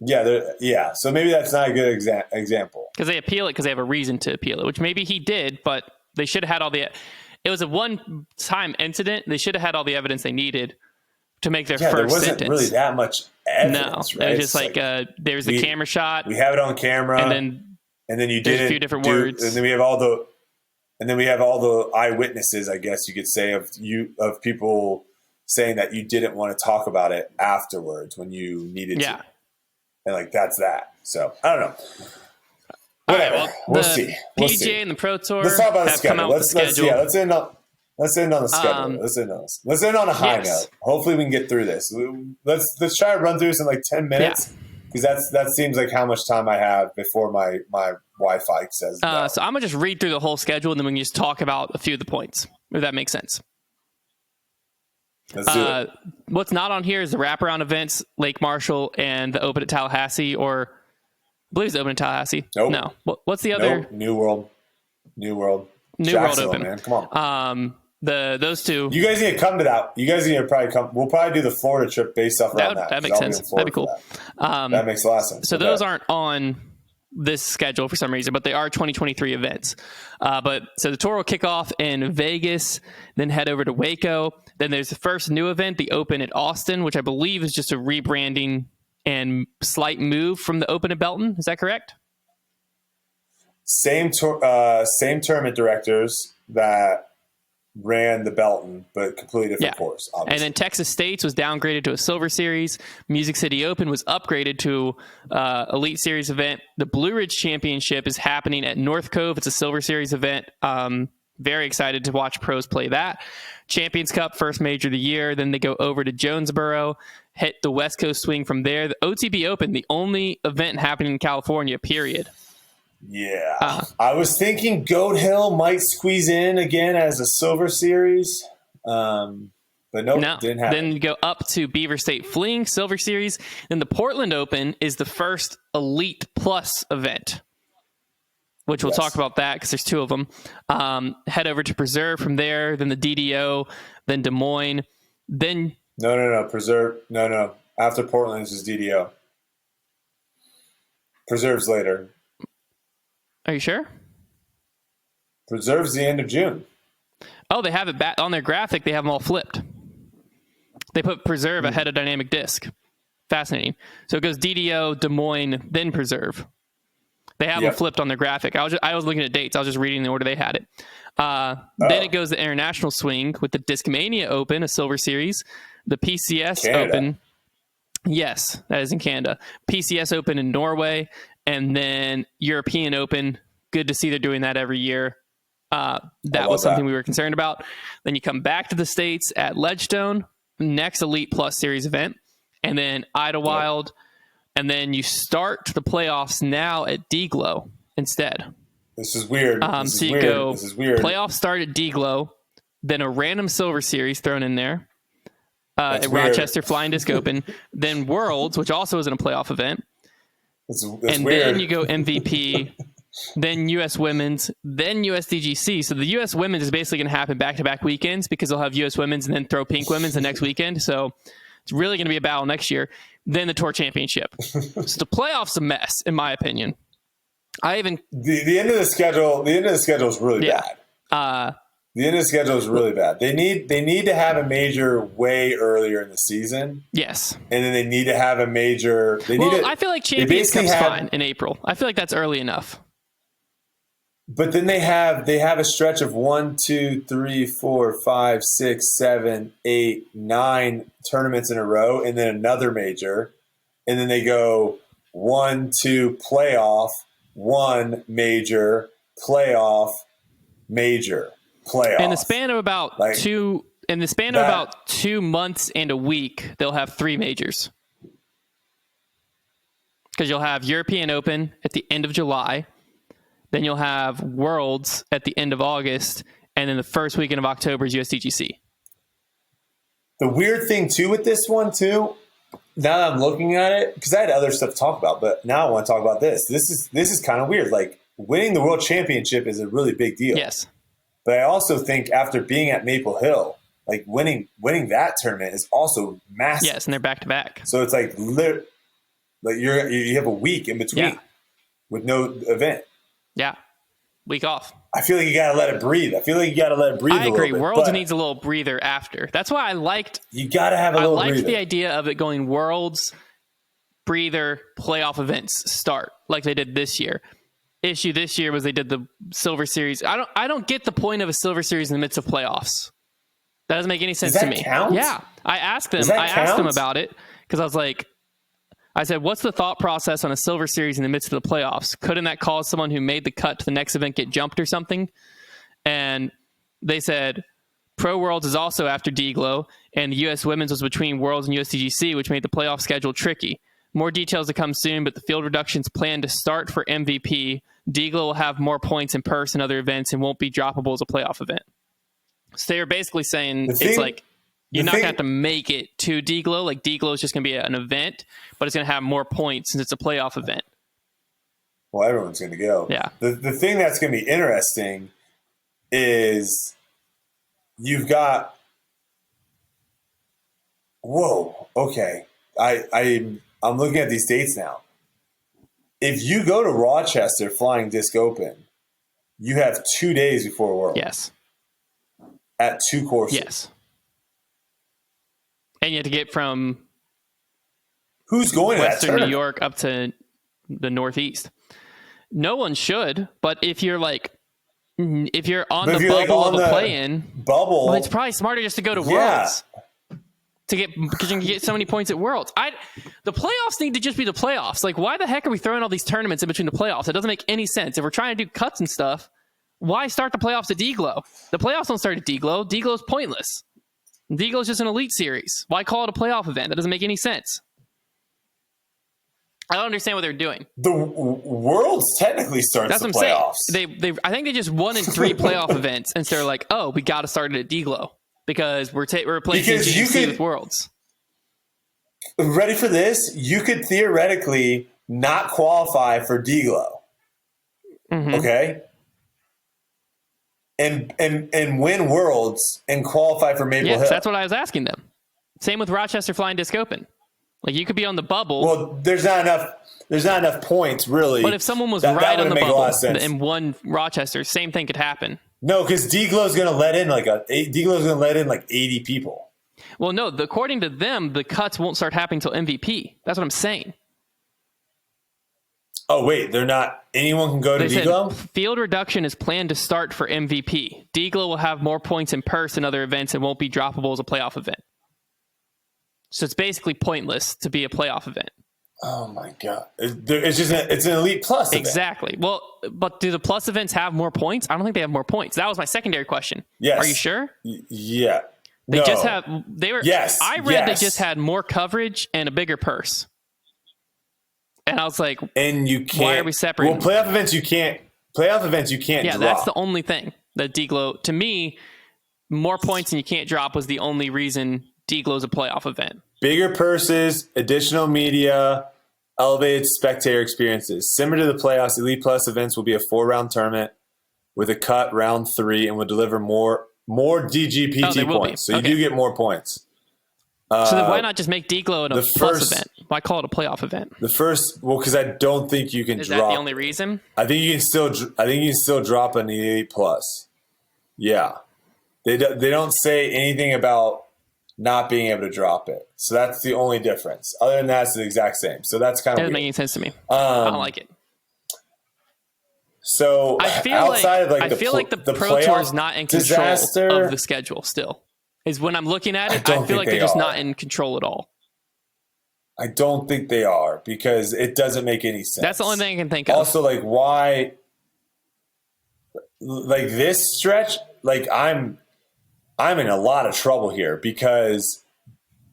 like, so maybe that's not a good example. Because they appeal it because they have a reason to appeal it, which maybe he did, but they should have had all the. It was a one-time incident. They should have had all the evidence they needed to make their first there wasn't sentence. really that much evidence. No, right? it was just like there's the camera shot. We have it on camera, and then you did a few different words, and then we have all the eyewitnesses, I guess you could say, of people saying that you didn't want to talk about it afterwards when you needed to. And like that's that. So I don't know. Whatever. Right, we'll see. PDGA and the Pro Tour. Let's talk about the have schedule. Come out with the schedule. Let's end on the schedule. Let's end on a high note. Hopefully we can get through this. Let's try to run through this in like 10 minutes, because that seems like how much time I have before my Wi-Fi says no. So I'm going to just read through the whole schedule, and then we can just talk about a few of the points, if that makes sense. Let's do it. What's not on here is the wraparound events, Lake Marshall and the Open at Tallahassee, or I believe it's the Open at Tallahassee. Nope. No. What's the other? Nope. New World Open. Man. Come on. Those two. You guys need to come to that. You guys need to probably come. We'll probably do the Florida trip based off around that. That makes sense. That'd be cool. That makes a lot of sense. So those aren't on this schedule for some reason, but they are 2023 events. So the tour will kick off in Vegas, then head over to Waco. Then there's the first new event, the Open at Austin, which I believe is just a rebranding and slight move from the Open at Belton. Is that correct? Same tournament directors that ran the Belton, but completely different course. Obviously. And then Texas States was downgraded to a Silver Series. Music City Open was upgraded to Elite Series event. The Blue Ridge Championship is happening at North Cove. It's a Silver Series event. Very excited to watch pros play that. Champions Cup, first major of the year. Then they go over to Jonesboro, hit the West Coast swing from there. The OTB Open, the only event happening in California, period. Yeah. I was thinking Goat Hill might squeeze in again as a Silver Series. But no, didn't happen. Then you go up to Beaver State Fling, Silver Series. Then the Portland Open is the first Elite Plus event, which we'll talk about that because there's two of them. Head over to Preserve from there, then the DDO, then Des Moines. Then No. Preserve. No. After Portland is DDO. Preserve's later. Are you sure? Preserve's the end of June. Oh, they have it back on their graphic. They have them all flipped. They put Preserve ahead of Dynamic Disc. Fascinating. So it goes DDO, Des Moines, then Preserve. They have them flipped on their graphic. I was looking at dates. I was just reading the order they had it. Then it goes the International Swing with the Discmania Open, a Silver Series, the PCS Canada. Open. Yes, that is in Canada. PCS Open in Norway, and then European Open. Good to see they're doing that every year. That was something we were concerned about. Then you come back to the States at Ledgestone, next Elite Plus Series event, and then Idlewild, and then you start the playoffs now at D-Glow instead. This is weird. This is weird. Playoffs start at D-Glow, then a random Silver Series thrown in there. At weird. Rochester Flying Disc Open, then Worlds, which also isn't a playoff event. That's and weird. Then you go MVP, then U.S. Women's, then USDGC. So the U.S. Women's is basically going to happen back-to-back weekends because they'll have U.S. Women's and then throw Pink Women's the next weekend. So it's really going to be a battle next year. Then the Tour Championship. So the playoff's a mess, in my opinion. The end of the schedule. The end of the schedule is really bad. The end of the schedule is really bad. They need to have a major way earlier in the season. Yes. And then they need to have a major. I feel like Champions Cup's fine in April. I feel like that's early enough. But then they have a stretch of 1, 2, 3, 4, 5, 6, 7, 8, 9 tournaments in a row, and then another major, and then they go 1, 2 playoff, 1 major, playoff, major, playoff. In the span of about 2 months and a week, they'll have 3 majors. Because you'll have European Open at the end of July, then you'll have Worlds at the end of August, and then the first weekend of October is USDGC. The weird thing too with this one too, now that I'm looking at it, because I had other stuff to talk about, but now I want to talk about this. This is kind of weird. Like winning the World Championship is a really big deal. Yes. But I also think after being at Maple Hill, like winning that tournament is also massive. Yes, and they're back to back. So it's like you have a week in between with no event. Yeah, week off. I feel like you gotta let it breathe. I agree. Worlds needs a little breather after. That's why I liked. You gotta have a little breather. I liked the idea of it going Worlds, breather, playoff events start like they did this year. Issue this year was they did the Silver Series. I don't get the point of a Silver Series in the midst of playoffs. That doesn't make any sense to me. Count? Yeah, I asked them about it because I said, what's the thought process on a Silver Series in the midst of the playoffs? Couldn't that cause someone who made the cut to the next event get jumped or something? And they said, Pro Worlds is also after D-Glow, and the U.S. Women's was between Worlds and USDGC, which made the playoff schedule tricky. More details to come soon, but the field reductions plan to start for MVP. Deaglo will have more points in purse and other events and won't be droppable as a playoff event. So they're basically saying it's like you're not going to have to make it to Deaglo. Like Deaglo is just going to be an event, but it's going to have more points since it's a playoff event. Well, everyone's going to go. Yeah. The thing that's going to be interesting is you've got – whoa, okay. I'm looking at these dates now. If you go to Rochester Flying Disc Open, you have 2 days before Worlds. Yes. At 2 courses. Yes. And you have to get from who's going to Western New York up to the Northeast. No one should, but if you're on the bubble of a play-in, well, it's probably smarter just to go to Worlds because you can get so many points at Worlds. The playoffs need to just be the playoffs. Like, why the heck are we throwing all these tournaments in between the playoffs? It doesn't make any sense. If we're trying to do cuts and stuff, why start the playoffs at Deaglo? The playoffs don't start at Deaglo. Deaglo is pointless. Deaglo is just an elite series. Why call it a playoff event? That doesn't make any sense. I don't understand what they're doing. The Worlds technically starts That's the what I'm playoffs. Saying. I think they just won in 3 playoff events, and so they're like, oh, we got to start it at Deaglo because we're replacing GC with Worlds. Ready for this? You could theoretically not qualify for Deaglo. Mm-hmm. Okay? And win Worlds and qualify for Maple Hill. That's what I was asking them. Same with Rochester Flying Disc Open. Like, you could be on the bubble. Well, there's not enough points, really. But if someone was right on the bubble and won Rochester, same thing could happen. No, because Deaglo's going to let in like 80 people. Well, no, according to them, the cuts won't start happening until MVP. That's what I'm saying. Oh, wait, they're not. Anyone can go to Deaglo? Field reduction is planned to start for MVP. Deaglo will have more points in purse and other events and won't be droppable as a playoff event. So it's basically pointless to be a playoff event. Oh my God. It's an Elite Plus event. Exactly. Well, but do the Plus events have more points? I don't think they have more points. That was my secondary question. Yes. Are you sure? Yeah. They no. just have, Yes. I read they just had more coverage and a bigger purse. And I was like, and you can't, why are we separating? Well, playoff events you can't yeah, drop. That's the only thing that Deaglo, to me, more points and you can't drop was the only reason Deaglo's a playoff event. Bigger purses, additional media, elevated spectator experiences. Similar to the playoffs, Elite Plus events will be a 4-round tournament with a cut round 3 and will deliver more DGPT points. So you do get more points. So then why not just make Deaglo a plus event? Why call it a playoff event? Because I don't think you can drop. Is that the only reason? I think you can still drop an Elite Plus. Yeah, they don't say anything about not being able to drop it. So that's the only difference. Other than that, it's the exact same. So that's kind of doesn't make any sense to me. I don't like it. So I feel like the Pro Tour is not in control of the schedule still. Is when I'm looking at it, I feel like they're just not in control at all. I don't think they are because it doesn't make any sense. That's the only thing I can think of. Also, like, why? Like this stretch, like I'm in a lot of trouble here because,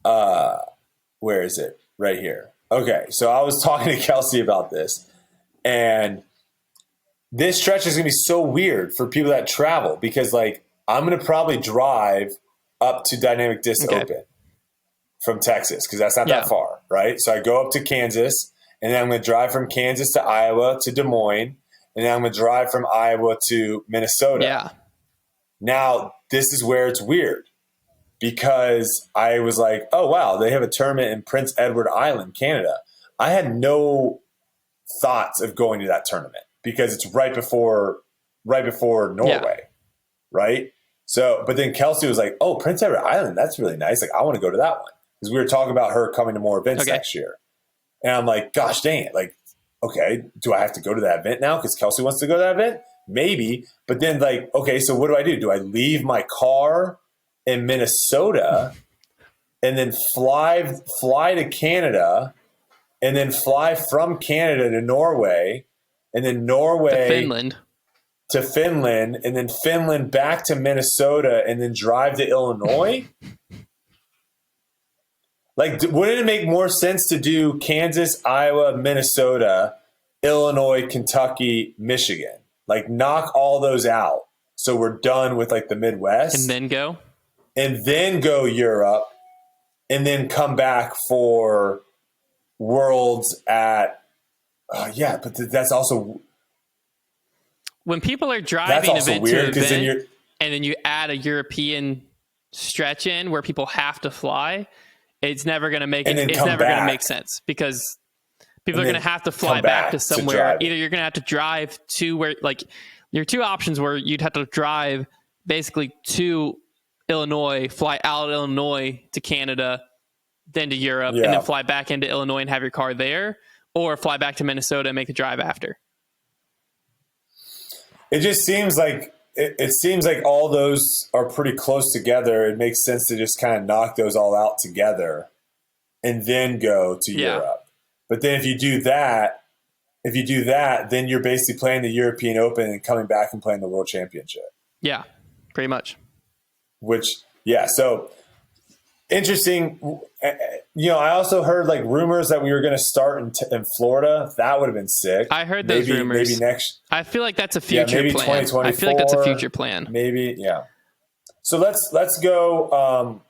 where is it? Right here. Okay, so I was talking to Kelsey about this, and this stretch is gonna be so weird for people that travel because, like, I'm gonna probably drive up to Dynamic Disc Open from Texas because that's not that far, right? So I go up to Kansas, and then I'm going to drive from Kansas to Iowa to Des Moines, and then I'm going to drive from Iowa to Minnesota. Yeah. Now, this is where it's weird because I was like, oh, wow, they have a tournament in Prince Edward Island, Canada. I had no thoughts of going to that tournament because it's right before Norway, right? So, but then Kelsey was like, oh, Prince Edward Island, that's really nice. Like, I want to go to that one. Because we were talking about her coming to more events next year. And I'm like, gosh dang it. Like, okay, do I have to go to that event now because Kelsey wants to go to that event? Maybe. But then, like, okay, so what do? Do I leave my car in Minnesota and then fly to Canada and then fly from Canada to Norway and then Norway to Finland, and then Finland back to Minnesota, and then drive to Illinois? Like, wouldn't it make more sense to do Kansas, Iowa, Minnesota, Illinois, Kentucky, Michigan? Like, knock all those out. So we're done with like the Midwest. And then go Europe, and then come back for Worlds at, but that's also. When people are driving event weird, to event, and then you add a European stretch in where people have to fly, it's never going to make it's never going to make sense because people are going to have to fly back to somewhere. Either you're going to have to drive to where, like, your two options were you'd have to drive basically to Illinois, fly out of Illinois to Canada, then to Europe, and then fly back into Illinois and have your car there, or fly back to Minnesota and make the drive after. It just seems like it seems like all those are pretty close together. It makes sense to just kind of knock those all out together and then go to Europe. But then if you do that, then you're basically playing the European Open and coming back and playing the World Championship. Yeah, pretty much. So interesting. I also heard like rumors that we were going to start in Florida. That would have been sick. I heard those rumors. Maybe next. I feel like that's a future maybe plan. 2024. I feel like that's a future plan. Maybe, yeah. So let's go.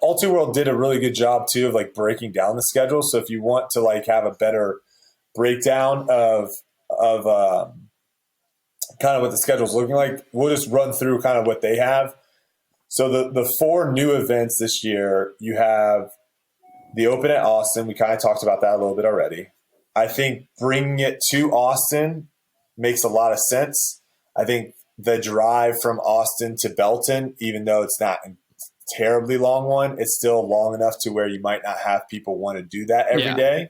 All2 World did a really good job too of like breaking down the schedule. So if you want to like have a better breakdown of kind of what the schedule's looking like, we'll just run through kind of what they have. So the four new events this year, you have the Open at Austin. We kind of talked about that a little bit already. I think bringing it to Austin makes a lot of sense. I think the drive from Austin to Belton, even though it's not a terribly long one, it's still long enough to where you might not have people want to do that every day.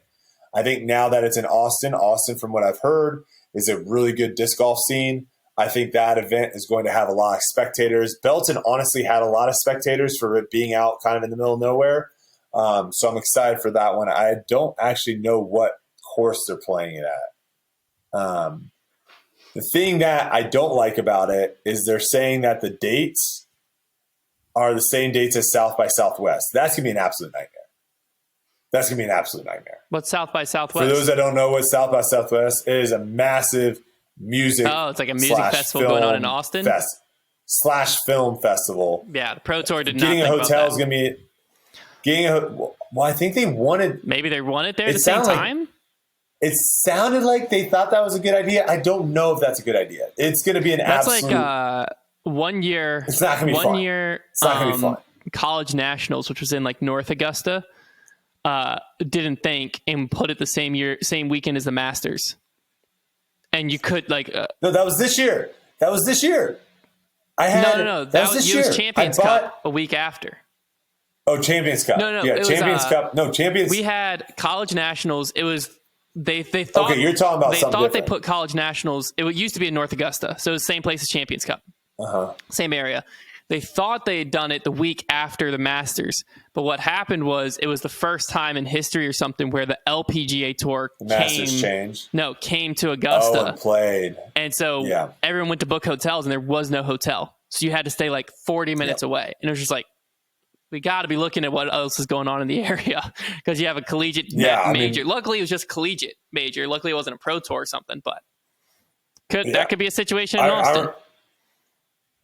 I think now that it's in Austin, from what I've heard, is a really good disc golf scene. I think that event is going to have a lot of spectators. Belton honestly had a lot of spectators for it being out kind of in the middle of nowhere. So I'm excited for that one. I don't actually know what course they're playing it at. The thing that I don't like about it is they're saying that the dates are the same dates as South by Southwest. That's going to be an absolute nightmare. What's South by Southwest? For those that don't know what South by Southwest is, a massive music. Oh, it's like a music festival going on in Austin? /film festival. Yeah, the Pro Tour did not Getting think a hotel about is going to be I think they wanted. Maybe they wanted there at the same time? It sounded like they thought that was a good idea. I don't know if that's a good idea. It's going to be That's like 1 year. It's not going to be fun. 1 year. It's not going to be fun. College Nationals, which was in like North Augusta, didn't think and put it the same weekend as the Masters. And you could like no, that was this year. That was this year. No. That was this year. It was Champions Cup a week after. Oh, Champions Cup. No. Yeah, Champions Cup. No, Champions. We had College Nationals. It was they thought. Okay, you're talking about they something thought different. They put College Nationals. It used to be in North Augusta, so it was the same place as Champions Cup. Same area. They thought they had done it the week after the Masters, but what happened was it was the first time in history or something where the LPGA Tour came to Augusta and played. And so everyone went to book hotels and there was no hotel. So you had to stay like 40 minutes away. And it was just like, we got to be looking at what else is going on in the area because you have a collegiate major. Luckily, it was just collegiate major. Luckily, it wasn't a pro tour or something, but that could be a situation in Austin.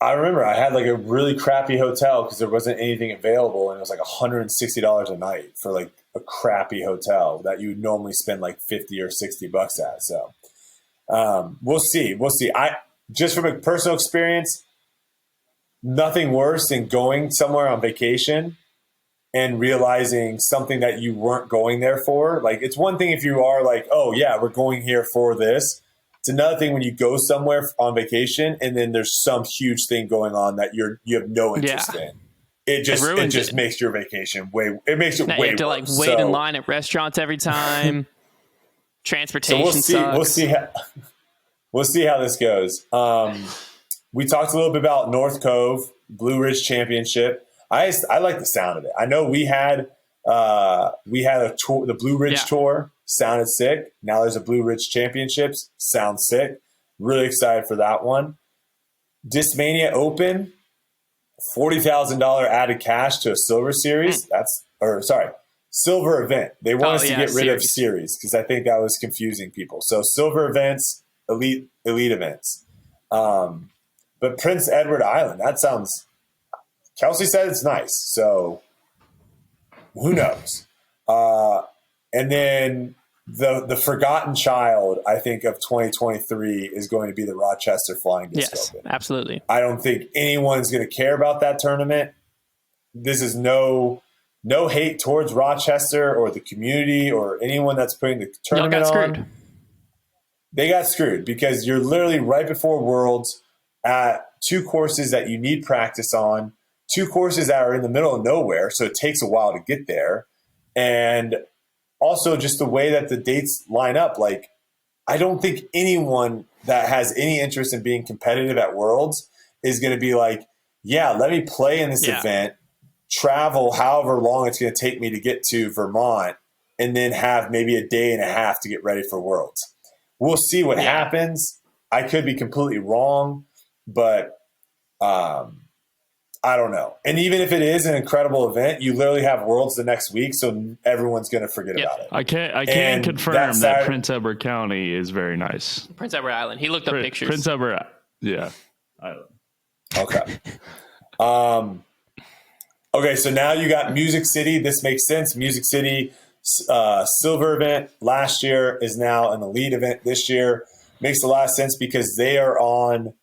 I remember I had like a really crappy hotel because there wasn't anything available, and it was like $160 a night for like a crappy hotel that you would normally spend like $50 or $60 at. So we'll see. I just from a personal experience, nothing worse than going somewhere on vacation and realizing something that you weren't going there for. Like, it's one thing if you are like, oh yeah, we're going here for this. It's another thing when you go somewhere on vacation and then there's some huge thing going on that you have no interest in. It just makes your vacation way worse. You have to like wait in line at restaurants every time. Transportation sucks. We'll see how this goes. We talked a little bit about North Cove Blue Ridge Championship. I like the sound of it. I know we had a tour, the Blue Ridge Tour. Sounded sick. Now there's a Blue Ridge Championships. Sounds sick. Really excited for that one. Discmania Open, $40,000 added cash to a Silver Series. silver event. They want us to get rid of series. series because I think that was confusing people. So silver events, elite events. But Prince Edward Island, that sounds. Kelsey said it's nice, so who knows? And then the forgotten child, I think, of 2023 is going to be the Rochester Flying Disc Yes, Open. absolutely. I don't think anyone's going to care about that tournament. This is no hate towards Rochester or the community or anyone that's putting the tournament on. They got screwed because you're literally right before Worlds at 2 courses that you need practice on, 2 courses that are in the middle of nowhere, so it takes a while to get there. And also just the way that the dates line up, like I don't think anyone that has any interest in being competitive at Worlds is going to be like, yeah, let me play in this event, travel however long it's going to take me to get to Vermont, and then have maybe a day and a half to get ready for Worlds. We'll see what happens. I could be completely wrong, but I don't know. And even if it is an incredible event, you literally have Worlds the next week, so everyone's going to forget about it. I can confirm that Prince Edward County is very nice. Prince Edward Island. He looked up pictures. Prince Edward, yeah. Island. Okay. Okay, so now you got Music City. This makes sense. Music City, silver event last year is now an elite event this year. Makes a lot of sense because they are on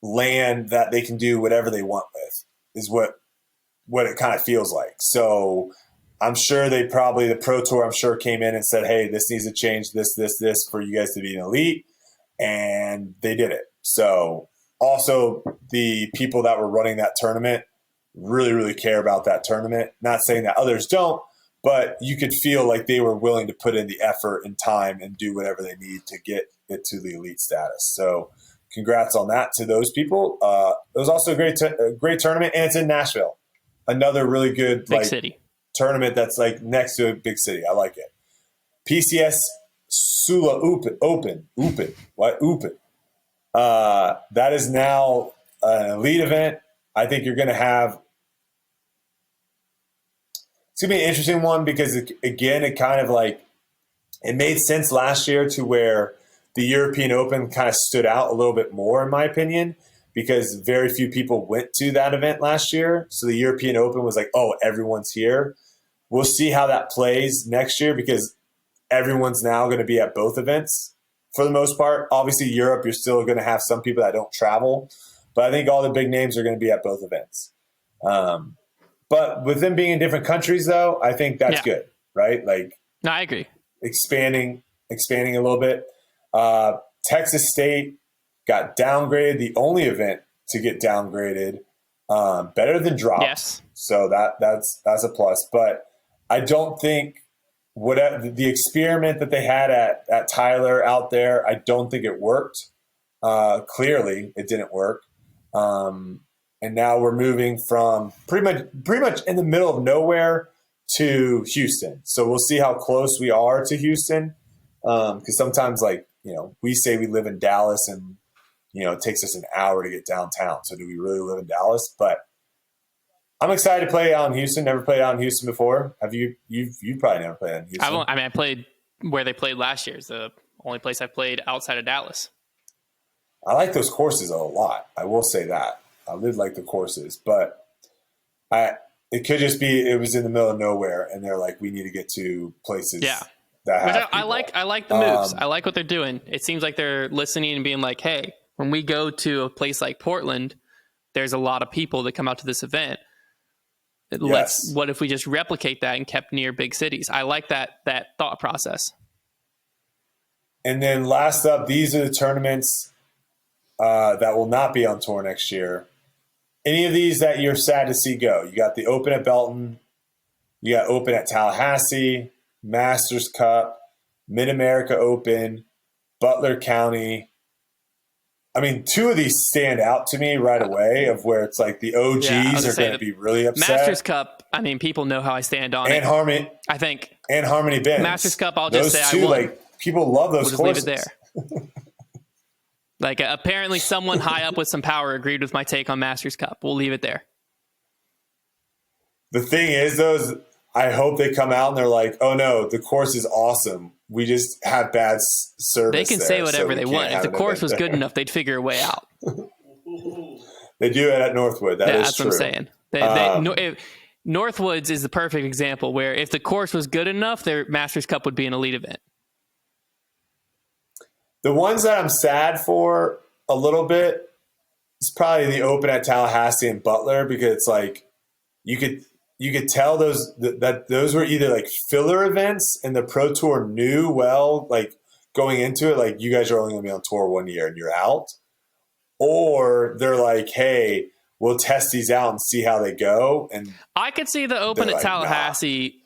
land that they can do whatever they want with, is what it kind of feels like. So I'm sure the Pro Tour, I'm sure, came in and said, hey, this needs to change this for you guys to be an elite. And they did it. So also the people that were running that tournament really, really care about that tournament. Not saying that others don't, but you could feel like they were willing to put in the effort and time and do whatever they need to get it to the elite status. So congrats on that to those people. It was also a great tournament, and it's in Nashville. Another really good big city tournament that's like next to a big city. I like it. PCS Sula Open. That is now an elite event. I think you're going to have. It's going to be an interesting one because, again, it kind of like it made sense last year to where the European Open kind of stood out a little bit more, in my opinion, because very few people went to that event last year. So the European Open was like, oh, everyone's here. We'll see how that plays next year because everyone's now going to be at both events for the most part. Obviously, Europe, you're still going to have some people that don't travel, but I think all the big names are going to be at both events. But with them being in different countries, though, I think that's good, right? Like, no, I agree. Expanding a little bit. Texas State got downgraded, the only event to get downgraded, better than dropped. Yes. So that's a plus. But I don't think the experiment that they had at Tyler out there, I don't think it worked. Clearly, it didn't work. And now we're moving from pretty much in the middle of nowhere to Houston. So we'll see how close we are to Houston. Because sometimes, we say we live in Dallas and, it takes us an hour to get downtown. So do we really live in Dallas? But I'm excited to play out in Houston. Never played out in Houston before. Have you? You probably never played out in Houston. I played where they played last year. It's the only place I've played outside of Dallas. I like those courses a lot. I will say that. I did like the courses, but it could just be it was in the middle of nowhere, and they're like, we need to get to places. Yeah. That have I like the moves. I like what they're doing. It seems like they're listening and being like, hey, when we go to a place like Portland, there's a lot of people that come out to this event. What if we just replicate that and kept near big cities? I like that thought process. And then last up, these are the tournaments that will not be on tour next year. Any of these that you're sad to see go? You got the Open at Belton. You got Open at Tallahassee, Masters Cup, Mid-America Open, Butler County. I mean, 2 of these stand out to me right away of where it's like the OGs are going to be really upset. Masters Cup, I mean, people know how I stand on it. I think. And Harmony Bend. Masters Cup, I'll just say two, I won. People love those courses. Leave it there. Apparently someone high up with some power agreed with my take on Masters Cup. We'll leave it there. The thing is, though, I hope they come out and they're like, oh no, the course is awesome. We just have bad service. They can there, say whatever so they want. If the course was good enough, they'd figure a way out. They do it at Northwood. That's true. What I'm saying. Northwoods is the perfect example where if the course was good enough, their Masters Cup would be an elite event. The ones that I'm sad for a little bit is probably the Open at Tallahassee and Butler, because it's like you could tell that those were either like filler events and the Pro Tour knew well, like going into it, like you guys are only going to be on tour 1 year and you're out, or they're like, hey, we'll test these out and see how they go. And I could see the Open at Tallahassee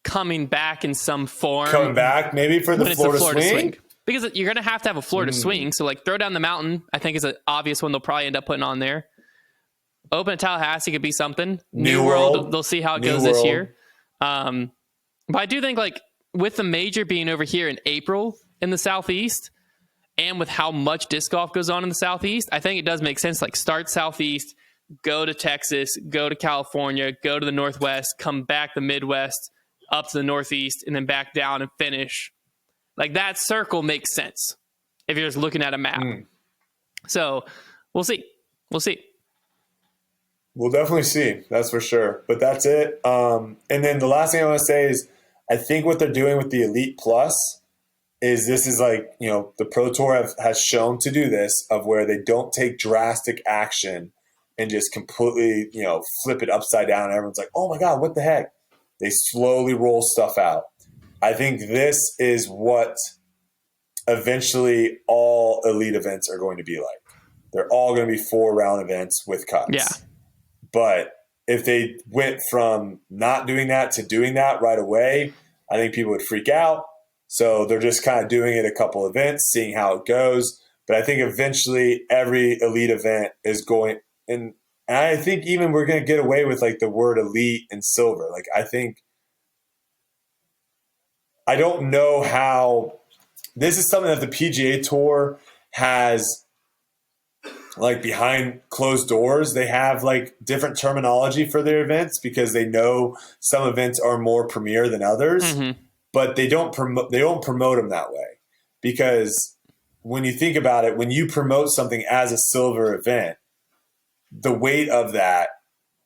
coming back in some form. Coming back maybe for the Florida swing. Because you're going to have a Florida swing. So, like, Throw Down the Mountain, I think, is an obvious one they'll probably end up putting on there. Open at Tallahassee could be something. New World, they'll see how it goes this year. But I do think, like, with the major being over here in April in the Southeast, and with how much disc golf goes on in the Southeast, I think it does make sense. Like, start Southeast, go to Texas, go to California, go to the Northwest, come back the Midwest, up to the Northeast, and then back down and finish. Like, that circle makes sense if you're just looking at a map. So we'll see. We'll definitely see. That's for sure. But that's it. And then the last thing I want to say is I think what they're doing with the Elite Plus is this is like, you know, the Pro Tour has shown to do this, of where they don't take drastic action and just completely, you know, flip it upside down. And everyone's like, oh my God, what the heck? They slowly roll stuff out. I think this is what eventually all elite events are going to be like. They're all going to be 4-round events with cuts. Yeah. But if they went from not doing that to doing that right away, I think people would freak out. So they're just kind of doing it a couple events, seeing how it goes. But I think eventually every elite event is going – and I think even we're going to get away with like the word elite and silver. Like I don't know how – this is something that the PGA Tour has, like, behind closed doors. They have, like, different terminology for their events because they know some events are more premier than others. Mm-hmm. But they don't promote them that way, because when you think about it, when you promote something as a silver event, the weight of that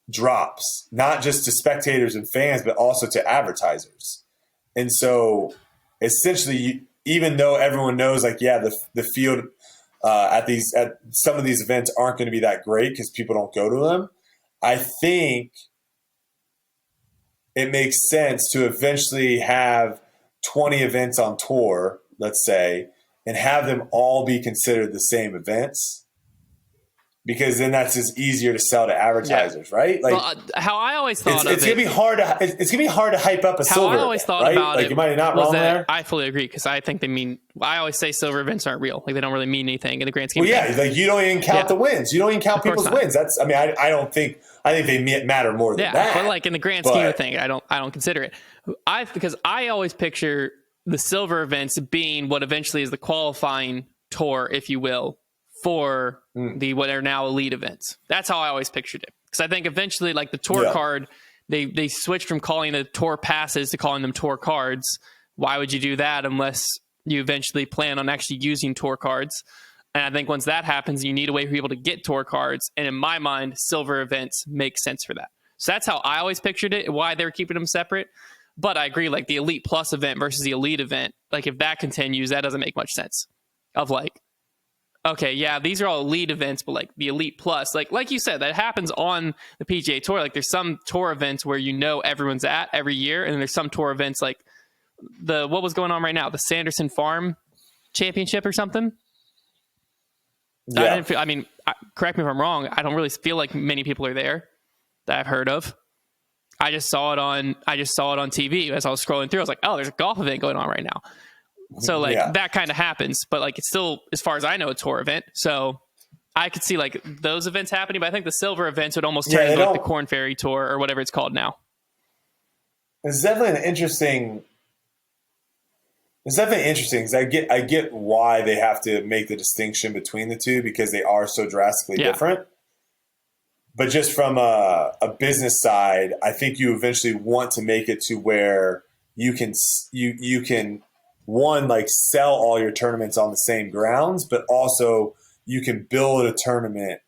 drops, not just to spectators and fans, but also to advertisers. And so essentially, even though everyone knows, like, yeah, the field at some of these events aren't going to be that great because people don't go to them, I think it makes sense to eventually have 20 events on tour, let's say, and have them all be considered the same events, because then that's just easier to sell to advertisers, right? Like, well, how I always thought it's gonna be hard to it's gonna be hard to hype up a silver event. How I always thought about it, am I not wrong there? I fully agree, because I think I always say silver events aren't real. Like, they don't really mean anything in the grand scheme. Well, yeah, like you don't even count the wins. You don't even count people's wins. That's, I mean, I don't think. I think they matter more than that. But like in the grand scheme of things, I don't consider it. Because I always picture the silver events being what eventually is the qualifying tour, if you will, for the what are now elite events. That's how I always pictured it. Because I think eventually, like the tour card, they switched from calling it tour passes to calling them tour cards. Why would you do that unless you eventually plan on actually using tour cards? And I think once that happens, you need a way for people to get tour cards. And in my mind, silver events make sense for that. So that's how I always pictured it, why they're keeping them separate. But I agree, like the Elite Plus event versus the Elite event, like if that continues, that doesn't make much sense. Of like, okay, yeah, these are all elite events, but like the Elite Plus, like you said, that happens on the PGA Tour. Like there's some tour events where you know everyone's at every year, and then there's some tour events like what was going on right now, the Sanderson Farm Championship or something. Yeah. Correct me if I'm wrong, I don't really feel like many people are there that I've heard of. I just saw it on TV as I was scrolling through. I was like, oh, there's a golf event going on right now. So like that kind of happens, but like it's still, as far as I know, a tour event. So I could see like those events happening, but I think the silver events would almost turn into like the Corn Ferry Tour or whatever it's called now. It's definitely interesting because I get why they have to make the distinction between the two, because they are so drastically different. But just from a business side, I think you eventually want to make it to where you can one, like sell all your tournaments on the same grounds, but also you can build a tournament.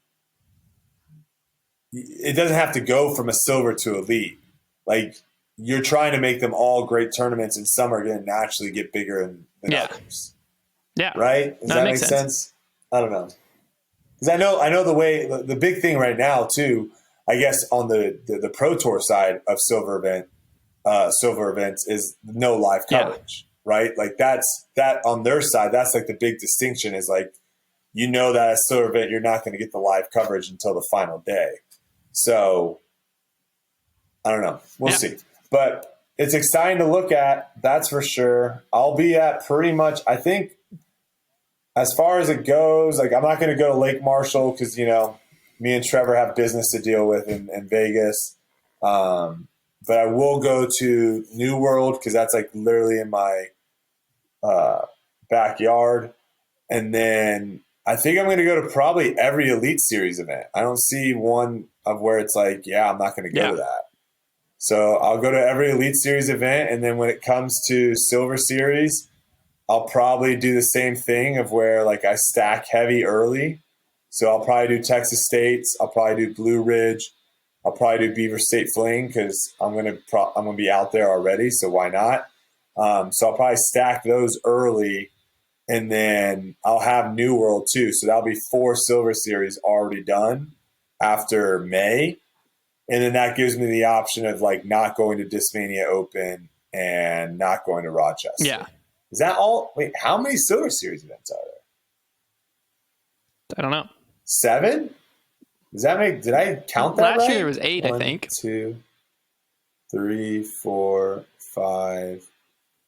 It doesn't have to go from a silver to elite. Like you're trying to make them all great tournaments, and some are going to naturally get bigger than others. Yeah. Right? Does that make sense? I don't know. Because I know the big thing right now too, I guess on the Pro Tour side of silver events is no live coverage, right? Like that on their side, that's like the big distinction is like, that at a silver event, you're not going to get the live coverage until the final day. So I don't know. We'll see. But it's exciting to look at. That's for sure. I'll be at pretty much, I think, as far as it goes, like I'm not going to go to Lake Marshall because, me and Trevor have business to deal with in Vegas. But I will go to New World because that's like literally in my backyard. And then I think I'm going to go to probably every Elite Series event. I don't see one of where it's like, I'm not going to go to that. So I'll go to every Elite Series event. And then when it comes to Silver Series, I'll probably do the same thing of where like I stack heavy early. So I'll probably do Texas States. I'll probably do Blue Ridge. I'll probably do Beaver State Fling because I'm gonna be out there already. So why not? So I'll probably stack those early, and then I'll have New World too. So that'll be 4 Silver Series already done after May, and then that gives me the option of like not going to Discmania Open and not going to Rochester. Yeah. Is that all? Wait, how many Silver Series events are there? I don't know. 7? Does that make? Did I count that Last right? year there was 8, 1, I think. 2, 3, 4, 5,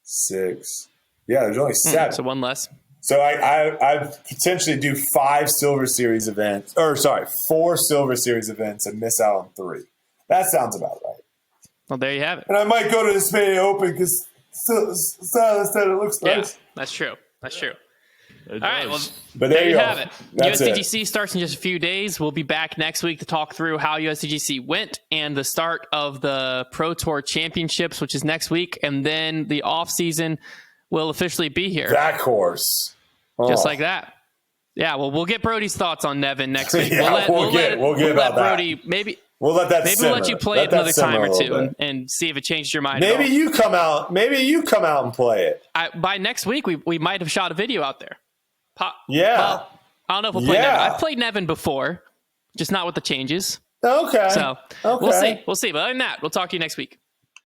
6. Yeah, there's only 7. So one less. So I potentially do 5 Silver Series events, 4 Silver Series events and miss out on 3. That sounds about right. Well, there you have it. And I might go to the Discmania Open because Silas said it looks nice. Yeah, that's true. That's true. It All does. right, well, But there you have it. That's USDGC starts in just a few days. We'll be back next week to talk through how USDGC went and the start of the Pro Tour Championships, which is next week, and then the off season will officially be here. That course. Just like that. Yeah, well, we'll get Brodie's thoughts on Nevin next week. Yeah, we'll get about that. Brody, maybe we'll let that we'll let you play it another time or two and see if it changed your mind. Maybe you come out and play it. By next week, we might have shot a video out there. Well, I don't know if we'll play Nevin. I've played Nevin before, just not with the changes. Okay. So we'll see. But other than that, we'll talk to you next week.